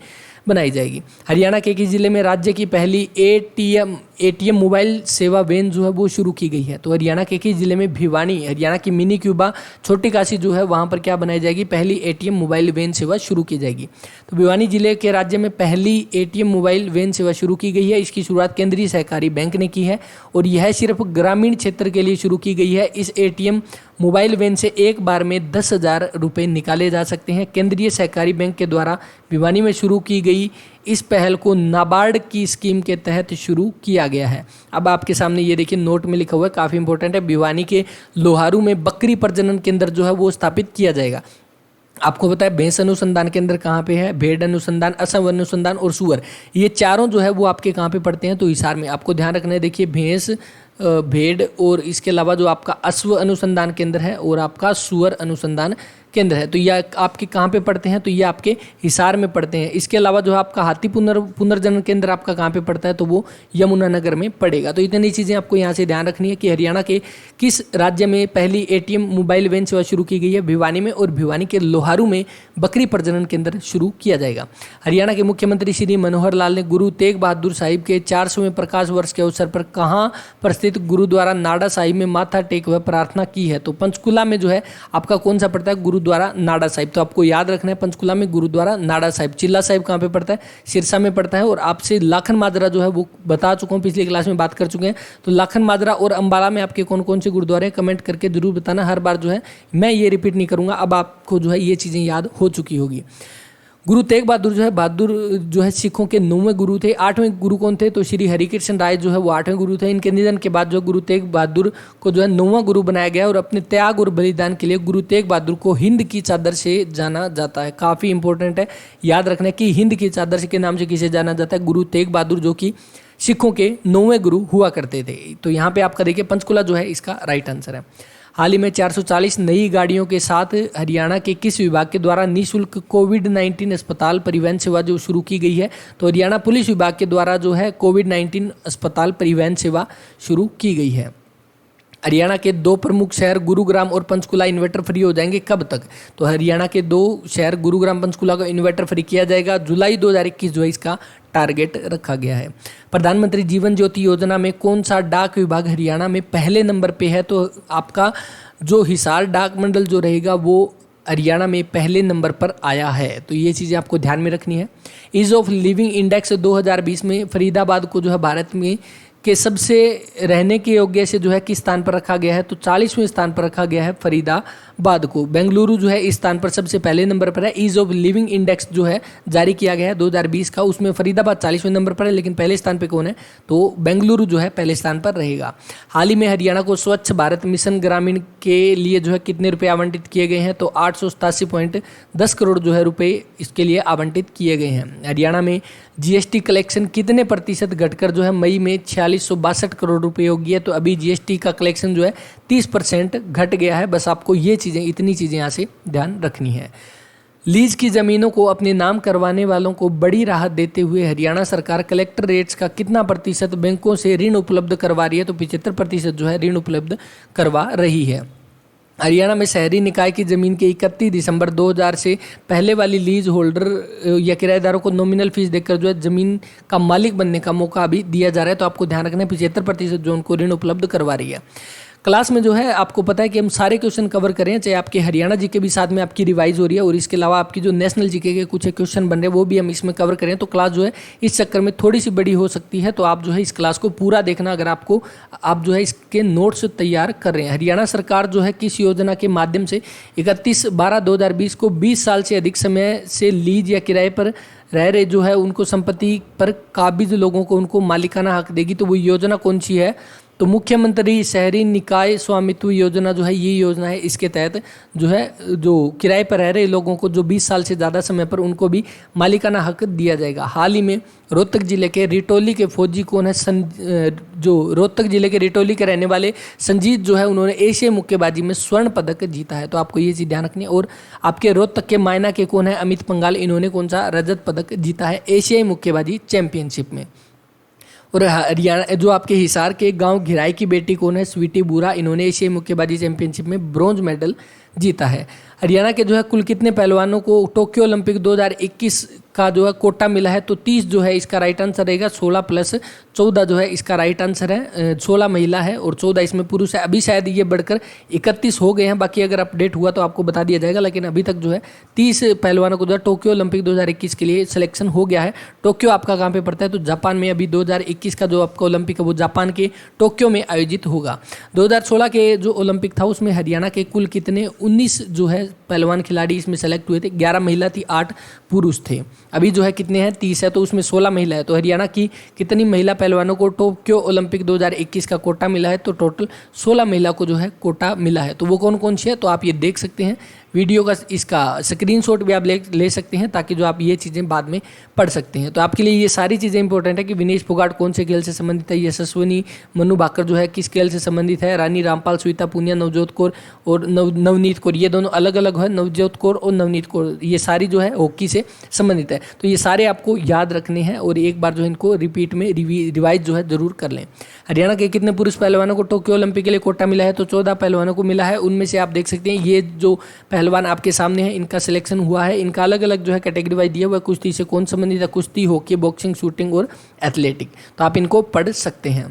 बनाई जाएगी। हरियाणा के किस जिले में राज्य की पहली एटीएम मोबाइल सेवा वैन जो है वो शुरू की गई है? तो हरियाणा के किस जिले में? भिवानी। हरियाणा की मिनी क्यूबा छोटी काशी जो है वहाँ पर क्या बनाई जाएगी? पहली एटीएम मोबाइल वैन सेवा शुरू की जाएगी। तो भिवानी जिले के राज्य में पहली एटीएम मोबाइल वैन सेवा शुरू की गई है। इसकी शुरुआत केंद्रीय सहकारी बैंक ने की है और यह सिर्फ ग्रामीण क्षेत्र के लिए शुरू की गई है। इस एटीएम मोबाइल वैन से एक बार में 10,000 रुपये निकाले जा सकते हैं। केंद्रीय सहकारी बैंक के द्वारा भिवानी में शुरू की गई इस पहल को नाबार्ड की स्कीम के तहत शुरू किया गया है। अब आपके सामने ये देखिए नोट में लिखा हुआ है, काफ़ी इंपॉर्टेंट है। भिवानी के लोहारू में बकरी प्रजनन केंद्र जो है वो स्थापित किया जाएगा। आपको पता है भैंस अनुसंधान केंद्र कहाँ पे है? भेड़ अनुसंधान, असम अनुसंधान और सूअर, ये चारों जो है वो आपके कहाँ पे पड़ते हैं? तो हिसार में। आपको ध्यान रखना है, देखिए भैंस, भेड़ और इसके अलावा जो आपका अश्व अनुसंधान केंद्र है और आपका सूअर अनुसंधान केंद्र है, तो ये आपके कहाँ पे पड़ते हैं? तो ये आपके हिसार में पड़ते हैं। इसके अलावा जो आपका हाथी पुनर्जनन केंद्र आपका कहाँ पे पड़ता है? तो वो यमुनानगर में पड़ेगा। तो इतनी चीज़ें आपको यहाँ से ध्यान रखनी है कि हरियाणा के किस राज्य में पहली एटीएम मोबाइल वैन सेवा शुरू की गई है? भिवानी में। और भिवानी के लोहारू में बकरी प्रजनन केंद्र शुरू किया जाएगा। हरियाणा के मुख्यमंत्री श्री मनोहर लाल ने गुरु तेग बहादुर साहिब के 400वें प्रकाश वर्ष के अवसर पर कहाँ पर स्थित गुरुद्वारा नाडा साहिब में माथा टेक हुए प्रार्थना की है? तो पंचकुला में जो है आपका कौन सा पड़ता है? गुरुद्वारा गुरुद्वारा नाडा साहिब। तो आपको याद रखना है पंचकुला में गुरुद्वारा नाडा साहिब। चिल्ला साहिब कहाँ पे पड़ता है? सिरसा में पड़ता है। और आपसे लाखन माजरा जो है वो बता चुका हूँ, पिछली क्लास में बात कर चुके हैं। तो लाखन माजरा और अंबाला में आपके कौन कौन से गुरुद्वारे कमेंट करके जरूर बताना। हर बार जो है मैं ये रिपीट नहीं करूँगा, अब आपको जो है ये चीज़ें याद हो चुकी होगी। गुरु तेग बहादुर जो है सिखों के 9वें गुरु थे। 8वें गुरु कौन थे? तो श्री हरिकृष्ण राय जो है वो 8वें गुरु थे। इनके निधन के बाद जो गुरु तेग बहादुर को जो है 9वां गुरु बनाया गया और अपने त्याग और बलिदान के लिए गुरु तेग बहादुर को हिंद की चादर से जाना जाता है। काफ़ी इंपॉर्टेंट है, याद रखना है कि हिंद की चादर से के नाम से किसे जाना जाता है? गुरु तेग बहादुर, जो कि सिखों के 9वें गुरु हुआ करते थे। तो यहाँ पे आपका देखिए पंचकुला जो है इसका राइट आंसर है। हाल ही में 440 नई गाड़ियों के साथ हरियाणा के किस विभाग के द्वारा निःशुल्क कोविड-19 अस्पताल परिवहन सेवा जो शुरू की गई है? तो हरियाणा पुलिस विभाग के द्वारा जो है कोविड-19 अस्पताल परिवहन सेवा शुरू की गई है। हरियाणा के 2 प्रमुख शहर गुरुग्राम और पंचकुला इन्वर्टर फ्री हो जाएंगे कब तक? तो हरियाणा के 2 शहर गुरुग्राम पंचकुला को इन्वर्टर फ्री किया जाएगा। जुलाई 2021 जो है इसका टारगेट रखा गया है। प्रधानमंत्री जीवन ज्योति योजना में कौन सा डाक विभाग हरियाणा में पहले नंबर पे है? तो आपका जो हिसार डाक मंडल जो रहेगा वो हरियाणा में पहले नंबर पर आया है। तो ये चीज़ें आपको ध्यान में रखनी है। ईज ऑफ लिविंग इंडेक्स 2020 में फरीदाबाद को जो है भारत में के सबसे रहने के योग्य से जो है किस स्थान पर रखा गया है? तो 40वें स्थान पर रखा गया है फरीदाबाद को। बेंगलुरु जो है इस स्थान पर सबसे पहले नंबर पर है। ईज ऑफ लिविंग इंडेक्स जो है जारी किया गया है 2020 का, उसमें फरीदाबाद 40वें नंबर पर है, लेकिन पहले स्थान पर कौन है? तो बेंगलुरु जो है पहले स्थान पर रहेगा। हाल ही में हरियाणा को स्वच्छ भारत मिशन ग्रामीण के लिए जो है कितने रुपये आवंटित किए गए हैं? तो 887.10 करोड़ जो है रुपये इसके लिए आवंटित किए गए हैं। हरियाणा में जीएसटी कलेक्शन कितने प्रतिशत घटकर जो है मई में 4662 करोड़ रुपए हो गया? तो अभी जीएसटी का कलेक्शन जो है 30% घट गया है। बस आपको ये चीज़ें, इतनी चीज़ें यहाँ से ध्यान रखनी है। लीज की ज़मीनों को अपने नाम करवाने वालों को बड़ी राहत देते हुए हरियाणा सरकार कलेक्टर रेट्स का कितना प्रतिशत बैंकों से ऋण उपलब्ध करवा रही है? तो 75% जो है ऋण उपलब्ध करवा रही है। हरियाणा में शहरी निकाय की जमीन के 31 दिसंबर 2000 से पहले वाली लीज होल्डर या किराएदारों को नॉमिनल फीस देकर जो है जमीन का मालिक बनने का मौका अभी दिया जा रहा है। तो आपको ध्यान रखना है 75% जो उनको ऋण उपलब्ध करवा रही है। क्लास में जो है आपको पता है कि हम सारे क्वेश्चन कवर करें, चाहे आपके हरियाणा जीके भी साथ में आपकी रिवाइज हो रही है और इसके अलावा आपकी जो नेशनल जीके के कुछ क्वेश्चन बन रहे हैं वो भी हम इसमें कवर करें। तो क्लास जो है इस चक्कर में थोड़ी सी बड़ी हो सकती है, तो आप जो है इस क्लास को पूरा देखना अगर आप जो है इसके नोट्स तैयार कर रहे हैं। हरियाणा सरकार जो है किस योजना के माध्यम से 31/12/2020 को 20 साल से अधिक समय से लीज या किराए पर रह रहे जो है उनको संपत्ति पर काबिज लोगों को उनको मालिकाना हक देगी? तो वो योजना कौन सी है? तो मुख्यमंत्री शहरी निकाय स्वामित्व योजना जो है ये योजना है। इसके तहत जो है जो किराए पर रह रहे लोगों को जो 20 साल से ज़्यादा समय पर उनको भी मालिकाना हक दिया जाएगा। हाल ही में रोहतक जिले के रिटोली के फौजी कौन है? जो रोहतक जिले के रिटोली के रहने वाले संजीत जो है उन्होंने एशियाई मुक्केबाजी में स्वर्ण पदक जीता है। तो आपको ये चीज़ ध्यान रखनी है। और आपके रोहतक के मायना के कौन है? अमित पंघाल, इन्होंने कौन सा रजत पदक जीता है एशियाई मुक्केबाजी चैंपियनशिप में। और हरियाणा जो आपके हिसार के गांव घिराई की बेटी कौन है? स्वीटी बुरा, इन्होंने एशियाई मुक्केबाजी चैंपियनशिप में ब्रॉन्ज मेडल जीता है। हरियाणा के जो है कुल कितने पहलवानों को टोक्यो ओलंपिक 2021 का जो है कोटा मिला है? तो 30 जो है इसका राइट आंसर रहेगा। 16 + 14 जो है इसका राइट आंसर है। 16 महिला है और 14 इसमें पुरुष है। अभी शायद ये बढ़कर 31 हो गए हैं, बाकी अगर अपडेट हुआ तो आपको बता दिया जाएगा। लेकिन अभी तक जो है 30 पहलवानों को जो है टोक्यो ओलंपिक 2021 के लिए सिलेक्शन हो गया है। टोक्यो आपका कहाँ पे पड़ता है? तो जापान में। अभी 2021 का जो आपका ओलंपिक है वो जापान के टोक्यो में आयोजित होगा। 2016 के जो ओलंपिक था उसमें हरियाणा के कुल कितने 19 जो है पहलवान खिलाड़ी इसमें सेलेक्ट हुए थे। 11 महिला थी, 8 पुरुष थे। अभी जो है कितने हैं? 30 है, तो उसमें 16 महिला है। तो हरियाणा की कितनी महिला पहलवानों को टोक्यो ओलंपिक 2021 का कोटा मिला है? तो टोटल 16 महिला को जो है कोटा मिला है। तो वो कौन कौन सी है? तो आप ये देख सकते हैं वीडियो का, इसका स्क्रीनशॉट भी आप ले सकते हैं ताकि जो आप ये चीज़ें बाद में पढ़ सकते हैं। तो आपके लिए ये सारी चीज़ें इंपॉर्टेंट है कि विनेश फोगाट कौन से खेल से संबंधित है, यशस्विनी मनु भाकर जो है किस खेल से संबंधित है, रानी रामपाल, स्विता पुनिया, नवजोत कौर और नवनीत कौर, ये दोनों अलग अलग है, नवजोत कौर और नवनीत कौर, ये सारी जो है हॉकी से संबंधित है। तो ये सारे आपको याद रखने हैं और एक बार जो इनको रिपीट में रिवाइज जो है जरूर कर लें। हरियाणा के कितने पुरुष पहलवानों को टोक्यो ओलंपिक के लिए कोटा मिला है? तो 14 पहलवानों को मिला है। उनमें से आप देख सकते हैं ये जो पहलवान आपके सामने है इनका सिलेक्शन हुआ है। इनका अलग अलग जो है कैटेगरी वाइज दिया हुआ है। कुश्ती से कौन संबंधित है? कुश्ती, हॉकी, बॉक्सिंग, शूटिंग और एथलेटिक। तो आप इनको पढ़ सकते हैं।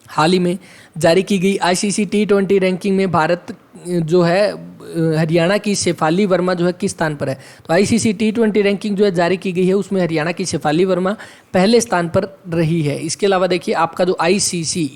हाल ही में जारी की गई आईसीसी T20 रैंकिंग में भारत जो है हरियाणा की शेफाली वर्मा जो है किस स्थान पर है। तो आईसीसी T20 रैंकिंग जो है जारी की गई है, उसमें हरियाणा की शेफाली वर्मा पहले स्थान पर रही है। इसके अलावा देखिए आपका जो आईसीसी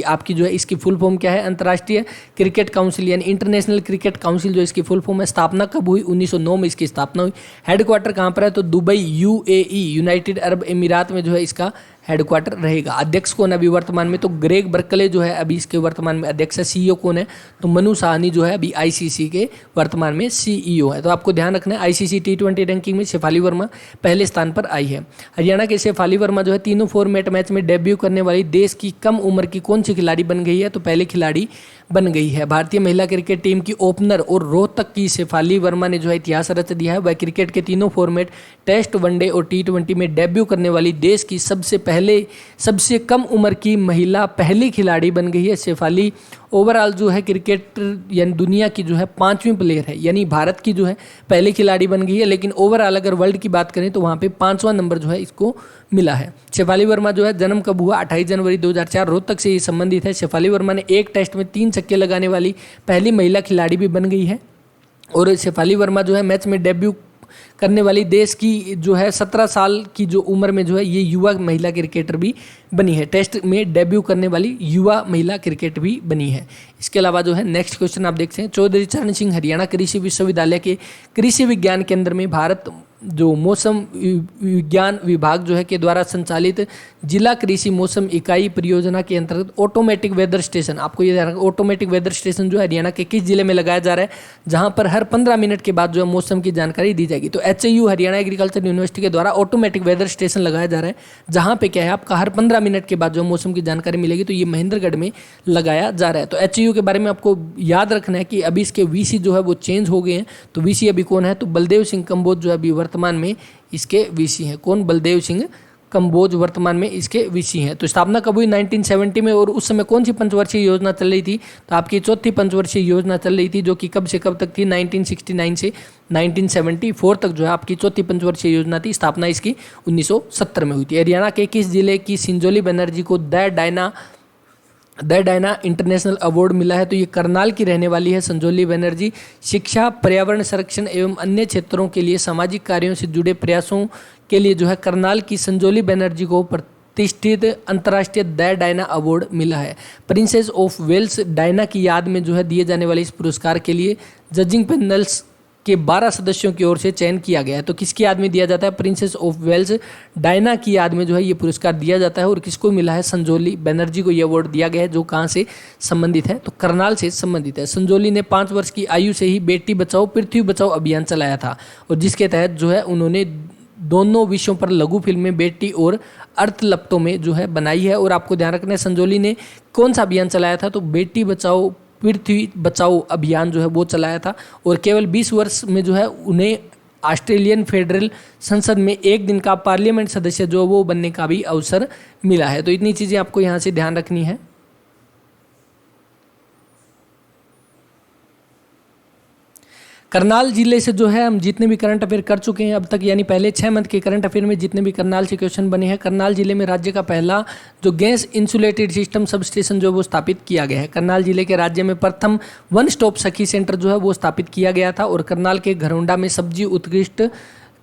आपकी जो है इसकी फुल फॉर्म क्या है, अंतर्राष्ट्रीय क्रिकेट काउंसिल यानी इंटरनेशनल क्रिकेट काउंसिल जो इसकी फुल फॉर्म है। स्थापना कब हुई, 1909 में इसकी स्थापना हुई। हेडक्वार्टर कहाँ पर है, तो दुबई यूएई यूनाइटेड अरब अमीरात में जो है इसका हेडक्वार्टर रहेगा। अध्यक्ष कौन है अभी वर्तमान में, तो ग्रेग बर्कले जो है अभी इसके वर्तमान में अध्यक्ष है। सीईओ कौन है, तो मनु साहनी जो है अभी आईसीसी के वर्तमान में सीईओ है। तो आपको ध्यान रखना है आईसीसी T20 रैंकिंग में शेफाली वर्मा पहले स्थान पर आई है। हरियाणा के शेफाली वर्मा जो है तीनों फॉर्मेट मैच में डेब्यू करने वाली देश की कम उम्र की कौन सी खिलाड़ी बन गई है, तो पहले खिलाड़ी बन गई है। भारतीय महिला क्रिकेट टीम की ओपनर और रोहतक की शेफाली वर्मा ने जो है इतिहास रच दिया है। वह क्रिकेट के तीनों फॉर्मेट टेस्ट, वनडे और T20 में डेब्यू करने वाली देश की सबसे कम उम्र की महिला पहली खिलाड़ी बन गई है। शेफाली ओवरऑल जो है क्रिकेट यानी दुनिया की जो है 5वीं प्लेयर है, यानी भारत की जो है पहली खिलाड़ी बन गई है, लेकिन ओवरऑल अगर वर्ल्ड की बात करें तो वहाँ पे 5वां नंबर जो है इसको मिला है। शेफाली वर्मा जो है जन्म कब हुआ, 28 जनवरी 2004, रोहतक से ये संबंधित है। शेफाली वर्मा ने एक टेस्ट में 3 छक्के लगाने वाली पहली महिला खिलाड़ी भी बन गई है। और शेफाली वर्मा जो है मैच में डेब्यू करने वाली देश की जो है 17 साल की जो उम्र में जो है ये युवा महिला क्रिकेटर भी बनी है। टेस्ट में डेब्यू करने वाली युवा महिला क्रिकेट भी बनी है। इसके अलावा जो है नेक्स्ट क्वेश्चन आप देखते हैं, चौधरी चरण सिंह हरियाणा कृषि विश्वविद्यालय के कृषि विज्ञान केंद्र में भारत जो मौसम विज्ञान विभाग जो है के द्वारा संचालित जिला कृषि मौसम इकाई परियोजना के अंतर्गत ऑटोमेटिक वेदर स्टेशन, आपको ये ध्यान रखना ऑटोमेटिक वेदर स्टेशन जो है हरियाणा के किस जिले में लगाया जा रहा है, जहां पर हर 15 मिनट के बाद जो है मौसम की जानकारी दी जाएगी। तो HIU हरियाणा एग्रीकल्चर यूनिवर्सिटी के द्वारा ऑटोमेटिक वेदर स्टेशन लगाया जा रहा है, जहां पे क्या है आपका हर 15 मिनट के बाद जो मौसम की जानकारी मिलेगी। तो ये महेंद्रगढ़ में लगाया जा रहा है। तो HIU के बारे में आपको याद रखना है कि अभी इसके VC जो है वो चेंज हो गए हैं। तो VC अभी कौन है, तो बलदेव सिंह कंबोज जो है अभी वर्तमान में इसके VC हैं। कौन, बलदेव सिंह कंबोज वर्तमान में इसके VC हैं। तो स्थापना कब हुई, 1970 में। और उस समय कौन सी पंचवर्षीय योजना चल रही थी, तो आपकी चौथी पंचवर्षीय योजना चल रही थी, जो कि कब से कब तक थी, 1969 से 1974 तक जो है आपकी चौथी पंचवर्षीय योजना थी। स्थापना इसकी 1970 में हुई थी। हरियाणा के किस जिले की संजोली बनर्जी को द डायना इंटरनेशनल अवार्ड मिला है, तो ये करनाल की रहने वाली है संजोली बनर्जी। शिक्षा, पर्यावरण संरक्षण एवं अन्य क्षेत्रों के लिए सामाजिक कार्यों से जुड़े प्रयासों के लिए जो है करनाल की संजोली बनर्जी को प्रतिष्ठित अंतर्राष्ट्रीय द डायना अवार्ड मिला है। प्रिंसेस ऑफ वेल्स डायना की याद में जो है दिए जाने वाले इस पुरस्कार के लिए जजिंग पैनल्स के 12 सदस्यों की ओर से चयन किया गया है। तो किसकी याद में दिया जाता है, प्रिंसेस ऑफ वेल्स डायना की याद में जो है ये पुरस्कार दिया जाता है। और किसको मिला है, संजोली बनर्जी को ये अवार्ड दिया गया है, जो कहाँ से संबंधित है, तो करनाल से संबंधित है। संजोली ने 5 वर्ष की आयु से ही बेटी बचाओ पृथ्वी बचाओ अभियान चलाया था, और जिसके तहत जो है उन्होंने दोनों विषयों पर लघु फिल्में बेटी और अर्थ लपटों में जो है बनाई है। और आपको ध्यान रखना है संजोली ने कौन सा अभियान चलाया था, तो बेटी बचाओ पृथ्वी बचाओ अभियान जो है वो चलाया था। और केवल 20 वर्ष में जो है उन्हें ऑस्ट्रेलियन फेडरल संसद में 1 दिन का पार्लियामेंट सदस्य जो वो बनने का भी अवसर मिला है। तो इतनी चीज़ें आपको यहाँ से ध्यान रखनी है। करनाल जिले से जो है हम जितने भी करंट अफेयर कर चुके हैं अब तक, यानी पहले 6 मंथ के करंट अफेयर में जितने भी करनाल से क्वेश्चन बने हैं। करनाल जिले में राज्य का पहला जो gas insulated system sub station जो वो स्थापित किया गया है। करनाल जिले के राज्य में प्रथम वन स्टॉप सखी सेंटर जो है वो स्थापित किया गया था। और करनाल के घरौंडा में सब्जी उत्कृष्ट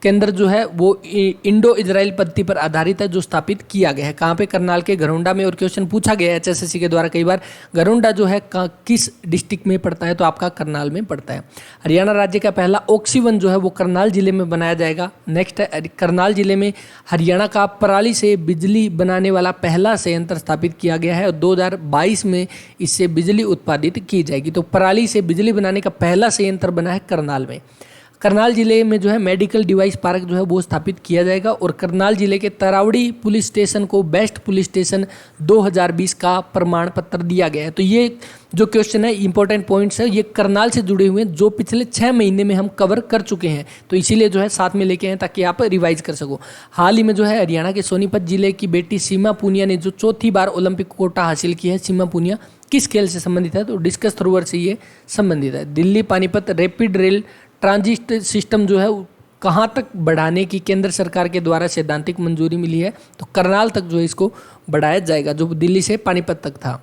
केंद्र जो है वो इंडो इजराइल पद्धति पर आधारित है, जो स्थापित किया गया है। कहाँ पे, करनाल के घरौंडा में। और क्वेश्चन पूछा गया है HSSC के द्वारा कई बार, घरौंडा जो है किस डिस्ट्रिक्ट में पड़ता है, तो आपका करनाल में पड़ता है। हरियाणा राज्य का पहला ऑक्सीवन जो है वो करनाल जिले में बनाया जाएगा। नेक्स्ट है, करनाल जिले में हरियाणा का पराली से बिजली बनाने वाला पहला संयंत्र स्थापित किया गया है, और 2022 में इससे बिजली उत्पादित की जाएगी। तो पराली से बिजली बनाने का पहला संयंत्र बना है करनाल में। करनाल जिले में जो है मेडिकल डिवाइस पार्क जो है वो स्थापित किया जाएगा। और करनाल जिले के तरावड़ी पुलिस स्टेशन को बेस्ट पुलिस स्टेशन 2020 का प्रमाण पत्र दिया गया है। तो ये जो क्वेश्चन है, इंपॉर्टेंट पॉइंट्स है, ये करनाल से जुड़े हुए हैं, जो पिछले 6 महीने में हम कवर कर चुके हैं। तो इसीलिए जो है साथ में लेके आए ताकि आप रिवाइज कर सको। हाल ही में जो है हरियाणा के सोनीपत जिले की बेटी सीमा पूनिया ने जो 4थी बार ओलंपिक कोटा हासिल किया है। सीमा पूनिया किस खेल से संबंधित है, तो डिस्कस थ्रोअर से ये संबंधित है। Delhi Panipat rapid rail transit system जो है कहाँ तक बढ़ाने की केंद्र सरकार के द्वारा सैद्धांतिक मंजूरी मिली है, तो करनाल तक जो है इसको बढ़ाया जाएगा, जो दिल्ली से पानीपत तक था।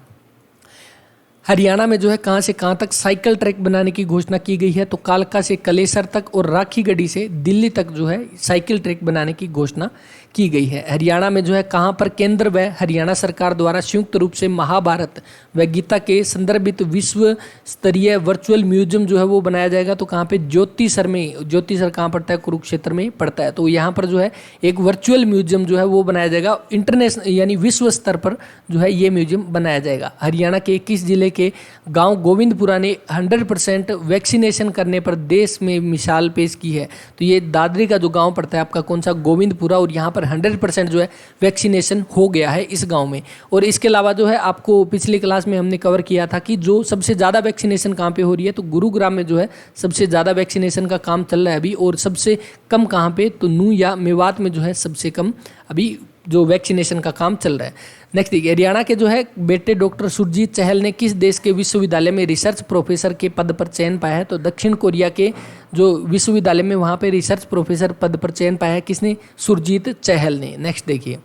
हरियाणा में जो है कहाँ से कहाँ तक साइकिल ट्रैक बनाने की घोषणा की गई है, तो कालका से कलेसर तक और राखीगढ़ी से दिल्ली तक जो है साइकिल ट्रैक बनाने की घोषणा की गई है। हरियाणा में जो है कहाँ पर केंद्र व हरियाणा सरकार द्वारा संयुक्त रूप से महाभारत व गीता के संदर्भित विश्व स्तरीय वर्चुअल म्यूजियम जो है वो बनाया जाएगा, तो कहाँ पे ज्योतिसर में, ज्योतिसर कहाँ पड़ता है, कुरुक्षेत्र में पड़ता है, तो यहाँ पर जो है एक वर्चुअल म्यूजियम जो है वो बनाया जाएगा, इंटरनेशनल यानी विश्व स्तर पर जो है ये म्यूजियम बनाया जाएगा। हरियाणा के 21 जिले के गांव गोविंदपुरा ने 100% वैक्सीनेशन करने पर देश में मिसाल पेश की है। तो ये दादरी का जो गांव पड़ता है आपका कौन सा, गोविंदपुरा, और यहाँ पर 100% जो है वैक्सीनेशन हो गया है इस गांव में। और इसके अलावा जो है आपको पिछली क्लास में हमने कवर किया था कि जो सबसे ज़्यादा वैक्सीनेशन कहाँ पे हो रही है, तो गुरुग्राम में जो है सबसे ज़्यादा वैक्सीनेशन का काम चल रहा है अभी, और सबसे कम कहाँ पे, तो नू या मेवात में जो है सबसे कम अभी जो वैक्सीनेशन का काम चल रहा है। नेक्स्ट देखिए, हरियाणा के जो है बेटे डॉक्टर सुरजीत चहल ने किस देश के विश्वविद्यालय में रिसर्च प्रोफेसर के पद पर चयन पाया है, तो दक्षिण कोरिया के जो विश्वविद्यालय में वहाँ पे रिसर्च प्रोफेसर पद पर चयन पाया है किसने, सुरजीत चहल ने। नेक्स्ट देखिए,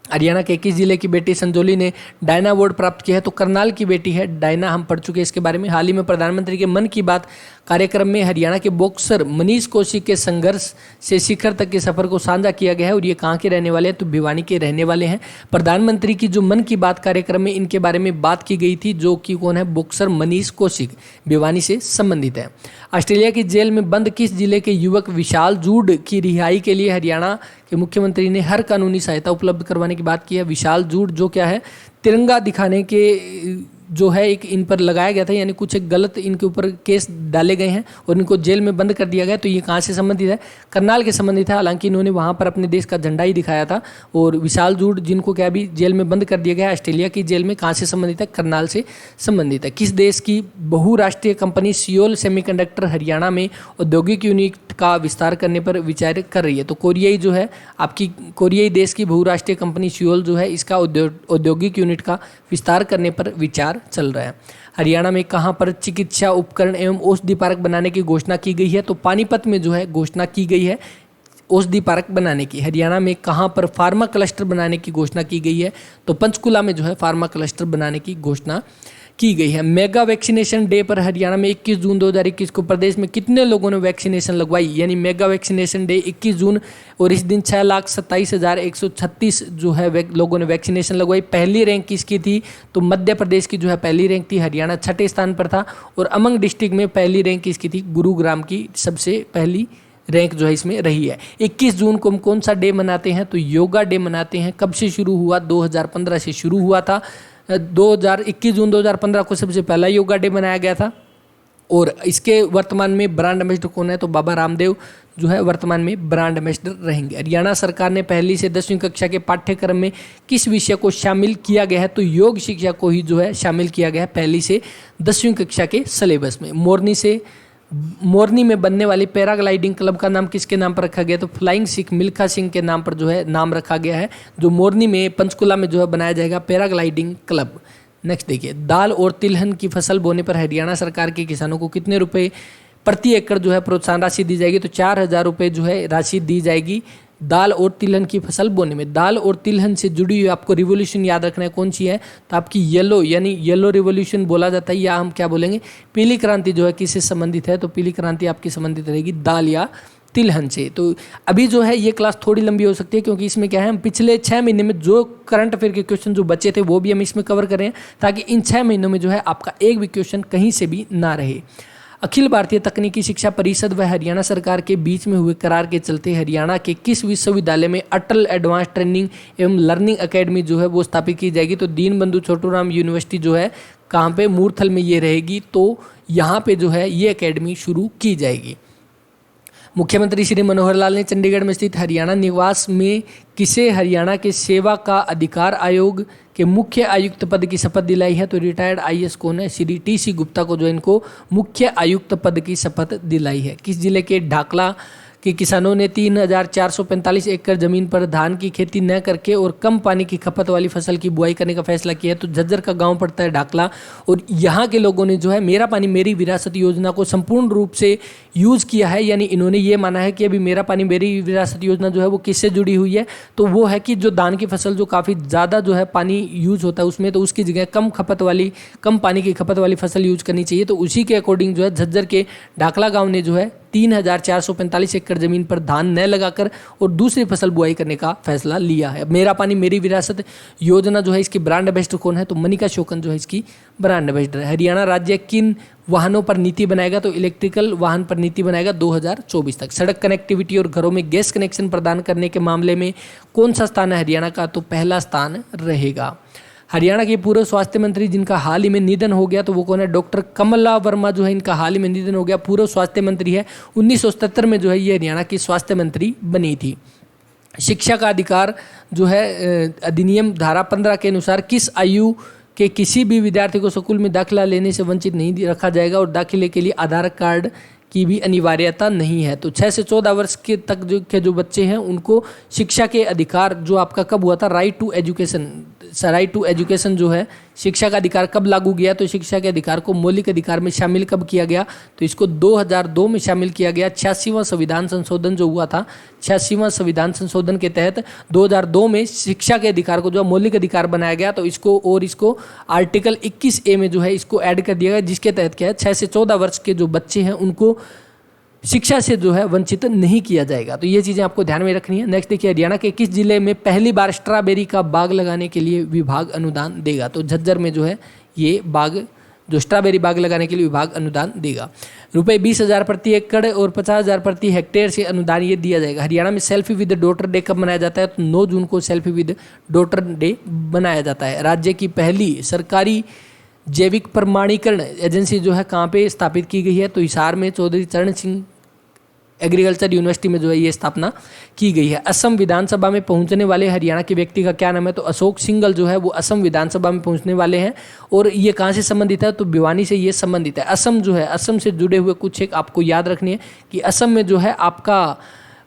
हरियाणा के 21 जिले की बेटी संजोली ने डायना अवार्ड प्राप्त किया है, तो करनाल की बेटी है डायना, हम पढ़ चुके हैं इसके बारे में। हाल ही में प्रधानमंत्री के मन की बात कार्यक्रम में हरियाणा के बॉक्सर मनीष कौशिक के संघर्ष से शिखर तक के सफर को साझा किया गया है, और ये कहाँ के रहने वाले हैं, तो भिवानी के रहने वाले हैं। प्रधानमंत्री की जो मन की बात कार्यक्रम में इनके बारे में बात की गई थी, जो कि कौन है, बॉक्सर मनीष कौशिक, भिवानी से संबंधित है। ऑस्ट्रेलिया की जेल में बंद किस जिले के युवक विशाल जूड की रिहाई के लिए हरियाणा के मुख्यमंत्री ने हर कानूनी सहायता उपलब्ध करवाने की बात की है। विशाल जूड जो क्या है, तिरंगा दिखाने के जो है एक इन पर लगाया गया था, यानी कुछ एक गलत इनके ऊपर केस डाले गए हैं और इनको जेल में बंद कर दिया गया। तो ये कहाँ से संबंधित है, करनाल के संबंधित है। हालांकि इन्होंने वहाँ पर अपने देश का झंडा ही दिखाया था। और विशाल जूड जिनको क्या अभी जेल में बंद कर दिया गया है ऑस्ट्रेलिया की जेल में, कहाँ से संबंधित है, करनाल से संबंधित है। किस देश की बहुराष्ट्रीय कंपनी सियोल सेमीकंडक्टर हरियाणा में औद्योगिक यूनिट का विस्तार करने पर विचार कर रही है, तो कोरियाई जो है आपकी कोरियाई देश की बहुराष्ट्रीय कंपनी सियोल जो है इसका औद्योगिक यूनिट का विस्तार करने पर विचार चल रहा है। हरियाणा में कहां पर चिकित्सा उपकरण एवं औषधि पार्क बनाने की घोषणा की गई है, तो पानीपत में जो है घोषणा की गई है औषधि पार्क बनाने की। हरियाणा में कहां पर फार्मा क्लस्टर बनाने की घोषणा की गई है, तो पंचकुला में जो है फार्मा क्लस्टर बनाने की घोषणा की गई है। मेगा वैक्सीनेशन डे पर हरियाणा में 21 जून 2021 को प्रदेश में कितने लोगों ने वैक्सीनेशन लगवाई, यानी मेगा वैक्सीनेशन डे 21 जून, और इस दिन 6,27,136 जो है लोगों ने वैक्सीनेशन लगवाई। पहली रैंक किसकी थी, तो मध्य प्रदेश की जो है पहली रैंक थी, हरियाणा छठे स्थान पर था। और अमंग डिस्ट्रिक्ट में पहली रैंक किसकी थी, गुरुग्राम की सबसे पहली रैंक जो है इसमें रही है। 21 जून को हम कौन सा डे मनाते हैं, तो योगा डे मनाते हैं। कब से शुरू हुआ, 2015 से शुरू हुआ था। 21 जून 2015 को सबसे पहला योगा डे मनाया गया था। और इसके वर्तमान में ब्रांड एम्बेसडर कौन है, तो बाबा रामदेव जो है वर्तमान में ब्रांड एम्बेसडर रहेंगे। हरियाणा सरकार ने पहली से 10वीं कक्षा के पाठ्यक्रम में किस विषय को शामिल किया गया है, तो योग शिक्षा को ही जो है शामिल किया गया है पहली से 10वीं कक्षा के सिलेबस में। मोरनी में बनने वाली पैराग्लाइडिंग क्लब का नाम किसके नाम पर रखा गया, तो फ्लाइंग सिख मिल्खा सिंह के नाम पर जो है नाम रखा गया है, जो मोरनी में पंचकुला में जो है बनाया जाएगा पैराग्लाइडिंग क्लब। नेक्स्ट देखिए, दाल और तिलहन की फसल बोने पर हरियाणा सरकार के किसानों को कितने रुपए प्रति एकड़ जो है प्रोत्साहन राशि दी जाएगी, तो 4,000 रुपये जो है राशि दी जाएगी दाल और तिलहन की फसल बोने में। दाल और तिलहन से जुड़ी हुई आपको रिवोल्यूशन याद रखना है, कौन सी है, तो आपकी येलो, यानी येलो रिवोल्यूशन बोला जाता है, या हम क्या बोलेंगे, पीली क्रांति जो है किससे संबंधित है, तो पीली क्रांति आपकी संबंधित रहेगी दाल या तिलहन से। तो अभी जो है ये क्लास थोड़ी लंबी हो सकती है, क्योंकि इसमें क्या है, हम पिछले 6 महीने में जो करंट अफेयर के क्वेश्चन जो बचे थे वो भी हम इसमें कवर करें, ताकि इन 6 महीनों में जो है आपका एक भी क्वेश्चन कहीं से भी ना रहे। अखिल भारतीय तकनीकी शिक्षा परिषद व हरियाणा सरकार के बीच में हुए करार के चलते हरियाणा के किस विश्वविद्यालय में अटल एडवांस ट्रेनिंग एवं लर्निंग एकेडमी जो है वो स्थापित की जाएगी, तो दीनबंधु छोटूराम यूनिवर्सिटी जो है कहाँ पे, मूर्थल में ये रहेगी, तो यहाँ पे जो है ये एकेडमी शुरू की जाएगी। मुख्यमंत्री श्री मनोहर लाल ने चंडीगढ़ में स्थित हरियाणा निवास में किसे हरियाणा के सेवा का अधिकार आयोग के मुख्य आयुक्त पद की शपथ दिलाई है, तो रिटायर्ड आईएएस कौन है, श्री टी.सी. गुप्ता को जो इनको मुख्य आयुक्त पद की शपथ दिलाई है। किस जिले के ढाकला कि किसानों ने 3,445 एकड़ जमीन पर धान की खेती न करके और कम पानी की खपत वाली फसल की बुआई करने का फैसला किया है। तो झज्जर का गांव पड़ता है ढाकला, और यहाँ के लोगों ने जो है मेरा पानी मेरी विरासत योजना को संपूर्ण रूप से यूज़ किया है। यानी इन्होंने ये माना है कि अभी मेरा पानी मेरी विरासत योजना जो है वो किससे जुड़ी हुई है, तो वो है कि जो धान की फसल जो काफ़ी ज़्यादा जो है पानी यूज होता है उसमें, तो उसकी जगह कम पानी की खपत वाली फसल यूज करनी चाहिए। तो उसी के अकॉर्डिंग जो है झज्जर के ढाकला गाँव ने जो है 3,445 एकड़ जमीन पर धान न लगाकर और दूसरी फसल बुआई करने का फैसला लिया है। मेरा पानी मेरी विरासत योजना जो है इसकी ब्रांड एम्बेसडर कौन है, तो मनिका शोकन जो है इसकी ब्रांड एम्बेसडर है। हरियाणा राज्य किन वाहनों पर नीति बनाएगा, तो इलेक्ट्रिकल वाहन पर नीति बनाएगा 2024 तक। सड़क कनेक्टिविटी और घरों में गैस कनेक्शन प्रदान करने के मामले में कौन सा स्थान है हरियाणा का, तो पहला स्थान रहेगा। हरियाणा के पूर्व स्वास्थ्य मंत्री जिनका हाल ही में निधन हो गया, तो वो कौन है, डॉक्टर कमला वर्मा जो है इनका हाल ही में निधन हो गया। पूर्व स्वास्थ्य मंत्री है, 1977 में जो है ये हरियाणा की स्वास्थ्य मंत्री बनी थी। शिक्षा का अधिकार जो है अधिनियम धारा 15 के अनुसार किस आयु के किसी भी विद्यार्थी को स्कूल में दाखिला लेने से वंचित नहीं रखा जाएगा, और दाखिले के लिए आधार कार्ड की भी अनिवार्यता नहीं है। तो 6 से 14 वर्ष के तक जो बच्चे हैं उनको शिक्षा के अधिकार जो आपका कब हुआ था, राइट टू एजुकेशन जो है शिक्षा का अधिकार कब लागू किया, तो शिक्षा के अधिकार को मौलिक अधिकार में शामिल कब किया गया, तो इसको 2002 में शामिल किया गया। 86वां संविधान संशोधन जो हुआ था, 86वां संविधान संशोधन के तहत 2002 में शिक्षा के अधिकार को जो मौलिक अधिकार बनाया गया, तो इसको आर्टिकल 21A में जो है इसको ऐड कर दिया गया, जिसके तहत क्या है 6 से 14 वर्ष के जो बच्चे हैं उनको शिक्षा से जो है वंचित नहीं किया जाएगा। तो ये चीज़ें आपको ध्यान में रखनी है। नेक्स्ट देखिए, हरियाणा के किस जिले में पहली बार स्ट्रॉबेरी का बाग लगाने के लिए विभाग अनुदान देगा, तो झज्जर में जो है ये बाग जो स्ट्रॉबेरी बाग लगाने के लिए विभाग अनुदान देगा। रुपये 20,000 प्रति एकड़ और 50,000 प्रति हेक्टेयर से अनुदान ये दिया जाएगा। हरियाणा में सेल्फी विद डॉटर डे कब मनाया जाता है, तो 9 जून को सेल्फी विद डॉटर डे मनाया जाता है। राज्य की पहली सरकारी जैविक प्रमाणीकरण एजेंसी जो है कहाँ पे स्थापित की गई है, तो हिसार में चौधरी चरण सिंह एग्रीकल्चर यूनिवर्सिटी में जो है ये स्थापना की गई है। असम विधानसभा में पहुंचने वाले हरियाणा के व्यक्ति का क्या नाम है, तो अशोक सिंघल जो है वो असम विधानसभा में पहुंचने वाले हैं, और ये कहाँ से संबंधित है, तो भिवानी से ये संबंधित है। असम जो है, असम से जुड़े हुए कुछ एक आपको याद रखनी है कि असम में जो है आपका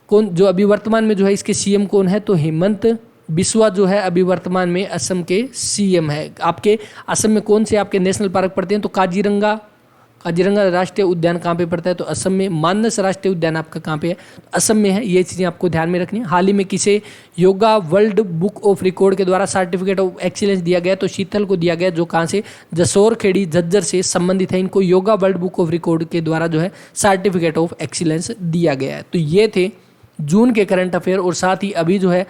कौन जो अभी वर्तमान में जो है इसके सीएम कौन है, तो हेमंत बिस्वा जो है अभी वर्तमान में असम के सीएम है। आपके असम में कौन से आपके नेशनल पार्क पड़ते हैं, तो काजीरंगा राष्ट्रीय उद्यान कहाँ पे पड़ता है, तो असम में। मानस राष्ट्रीय उद्यान आपका कहाँ पे है, असम में है। ये चीज़ें आपको ध्यान में रखनी है। हाल ही में किसे yoga world book of record के द्वारा सर्टिफिकेट ऑफ एक्सीलेंस दिया गया, तो शीतल को दिया गया, जो कहाँ से, जसोर खेड़ी झज्जर से संबंधित है। इनको yoga world book of record के द्वारा जो है सर्टिफिकेट ऑफ एक्सीलेंस दिया गया है। तो ये थे जून के करंट अफेयर, और साथ ही अभी जो है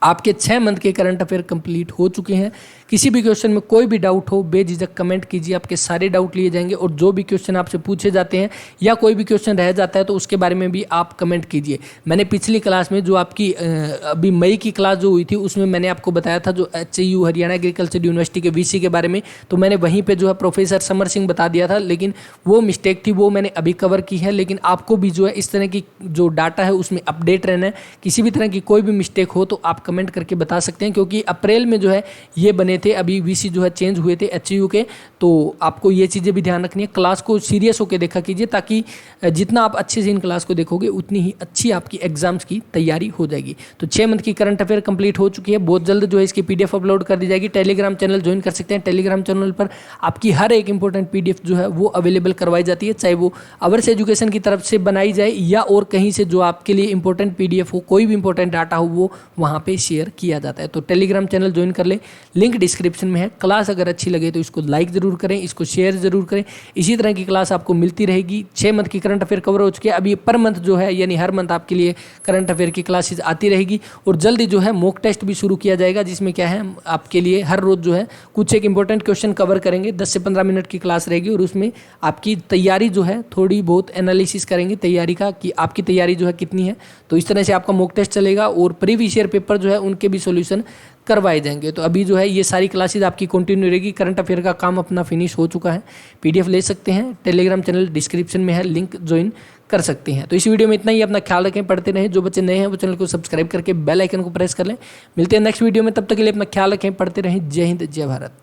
आपके 6 मंथ के करंट अफेयर कंप्लीट हो चुके हैं। किसी भी क्वेश्चन में कोई भी डाउट हो बेझिझक कमेंट कीजिए, आपके सारे डाउट लिए जाएंगे, और जो भी क्वेश्चन आपसे पूछे जाते हैं या कोई भी क्वेश्चन रह जाता है तो उसके बारे में भी आप कमेंट कीजिए। मैंने पिछली क्लास में जो आपकी अभी मई की क्लास जो हुई थी उसमें मैंने आपको बताया था जो HAU हरियाणा एग्रीकल्चर यूनिवर्सिटी के VC के बारे में, तो मैंने वहीं पर जो है प्रोफेसर समर सिंह बता दिया था, लेकिन वो मिस्टेक थी, वो मैंने अभी कवर की है। लेकिन आपको भी जो है इस तरह की जो डाटा है उसमें अपडेट रहना है। किसी भी तरह की कोई भी मिस्टेक हो तो आप कमेंट करके बता सकते हैं, क्योंकि अप्रैल में जो है ये बने थे, अभी VC जो है चेंज हुए थे HAU के, तो आपको ये चीज़ें भी ध्यान रखनी है। क्लास को सीरियस होकर देखा कीजिए, ताकि जितना आप अच्छे से इन क्लास को देखोगे उतनी ही अच्छी आपकी एग्जाम्स की तैयारी हो जाएगी। तो 6 मंथ की करंट अफेयर कंप्लीट हो चुकी है। बहुत जल्द जो है इसकी PDF अपलोड कर दी जाएगी। टेलीग्राम चैनल ज्वाइन कर सकते हैं। टेलीग्राम चैनल पर आपकी हर एक इंपॉर्टेंट PDF जो है वो अवेलेबल करवाई जाती है, चाहे वो अवर्स एजुकेशन की तरफ से बनाई जाए या और कहीं से जो आपके लिए इंपॉर्टेंट PDF हो, कोई भी इंपॉर्टेंट डाटा हो, वो वहाँ पे शेयर किया जाता है। तो टेलीग्राम चैनल ज्वाइन कर ले, लिंक डिस्क्रिप्शन में है। क्लास अगर अच्छी लगे तो इसको लाइक जरूर करें, इसको शेयर जरूर करें। इसी तरह की क्लास आपको मिलती रहेगी। 6 मंथ की करंट अफेयर कवर हो चुकी है। अभी पर मंथ जो है यानी हर मंथ आपके लिए करंट अफेयर की क्लासेस आती रहेगी, और जल्दी जो है मॉक टेस्ट भी शुरू किया जाएगा, जिसमें क्या है आपके लिए हर रोज जो है कुछ एक इंपॉर्टेंट क्वेश्चन कवर करेंगे। 10 से 15 मिनट की क्लास रहेगी, और उसमें आपकी तैयारी जो है थोड़ी बहुत एनालिसिस करेंगे तैयारी का, कि आपकी तैयारी जो है कितनी है। तो इस तरह से आपका मॉक टेस्ट चलेगा, और प्रीवियस ईयर पेपर जो है उनके भी सॉल्यूशन करवाए जाएंगे। तो अभी जो है ये सारी क्लासेस आपकी कंटिन्यू रहेगी। करंट अफेयर का काम अपना फिनिश हो चुका है। PDF ले सकते हैं, टेलीग्राम चैनल डिस्क्रिप्शन में है, लिंक ज्वाइन कर सकते हैं। तो इस वीडियो में इतना ही। अपना ख्याल रखें, पढ़ते रहें। जो बच्चे नए हैं वो चैनल को सब्सक्राइब करके बेल आइकन को प्रेस कर लें। मिलते हैं नेक्स्ट वीडियो में, तब तक के लिए अपना ख्याल रखें, पढ़ते रहें। जय हिंद, जय भारत।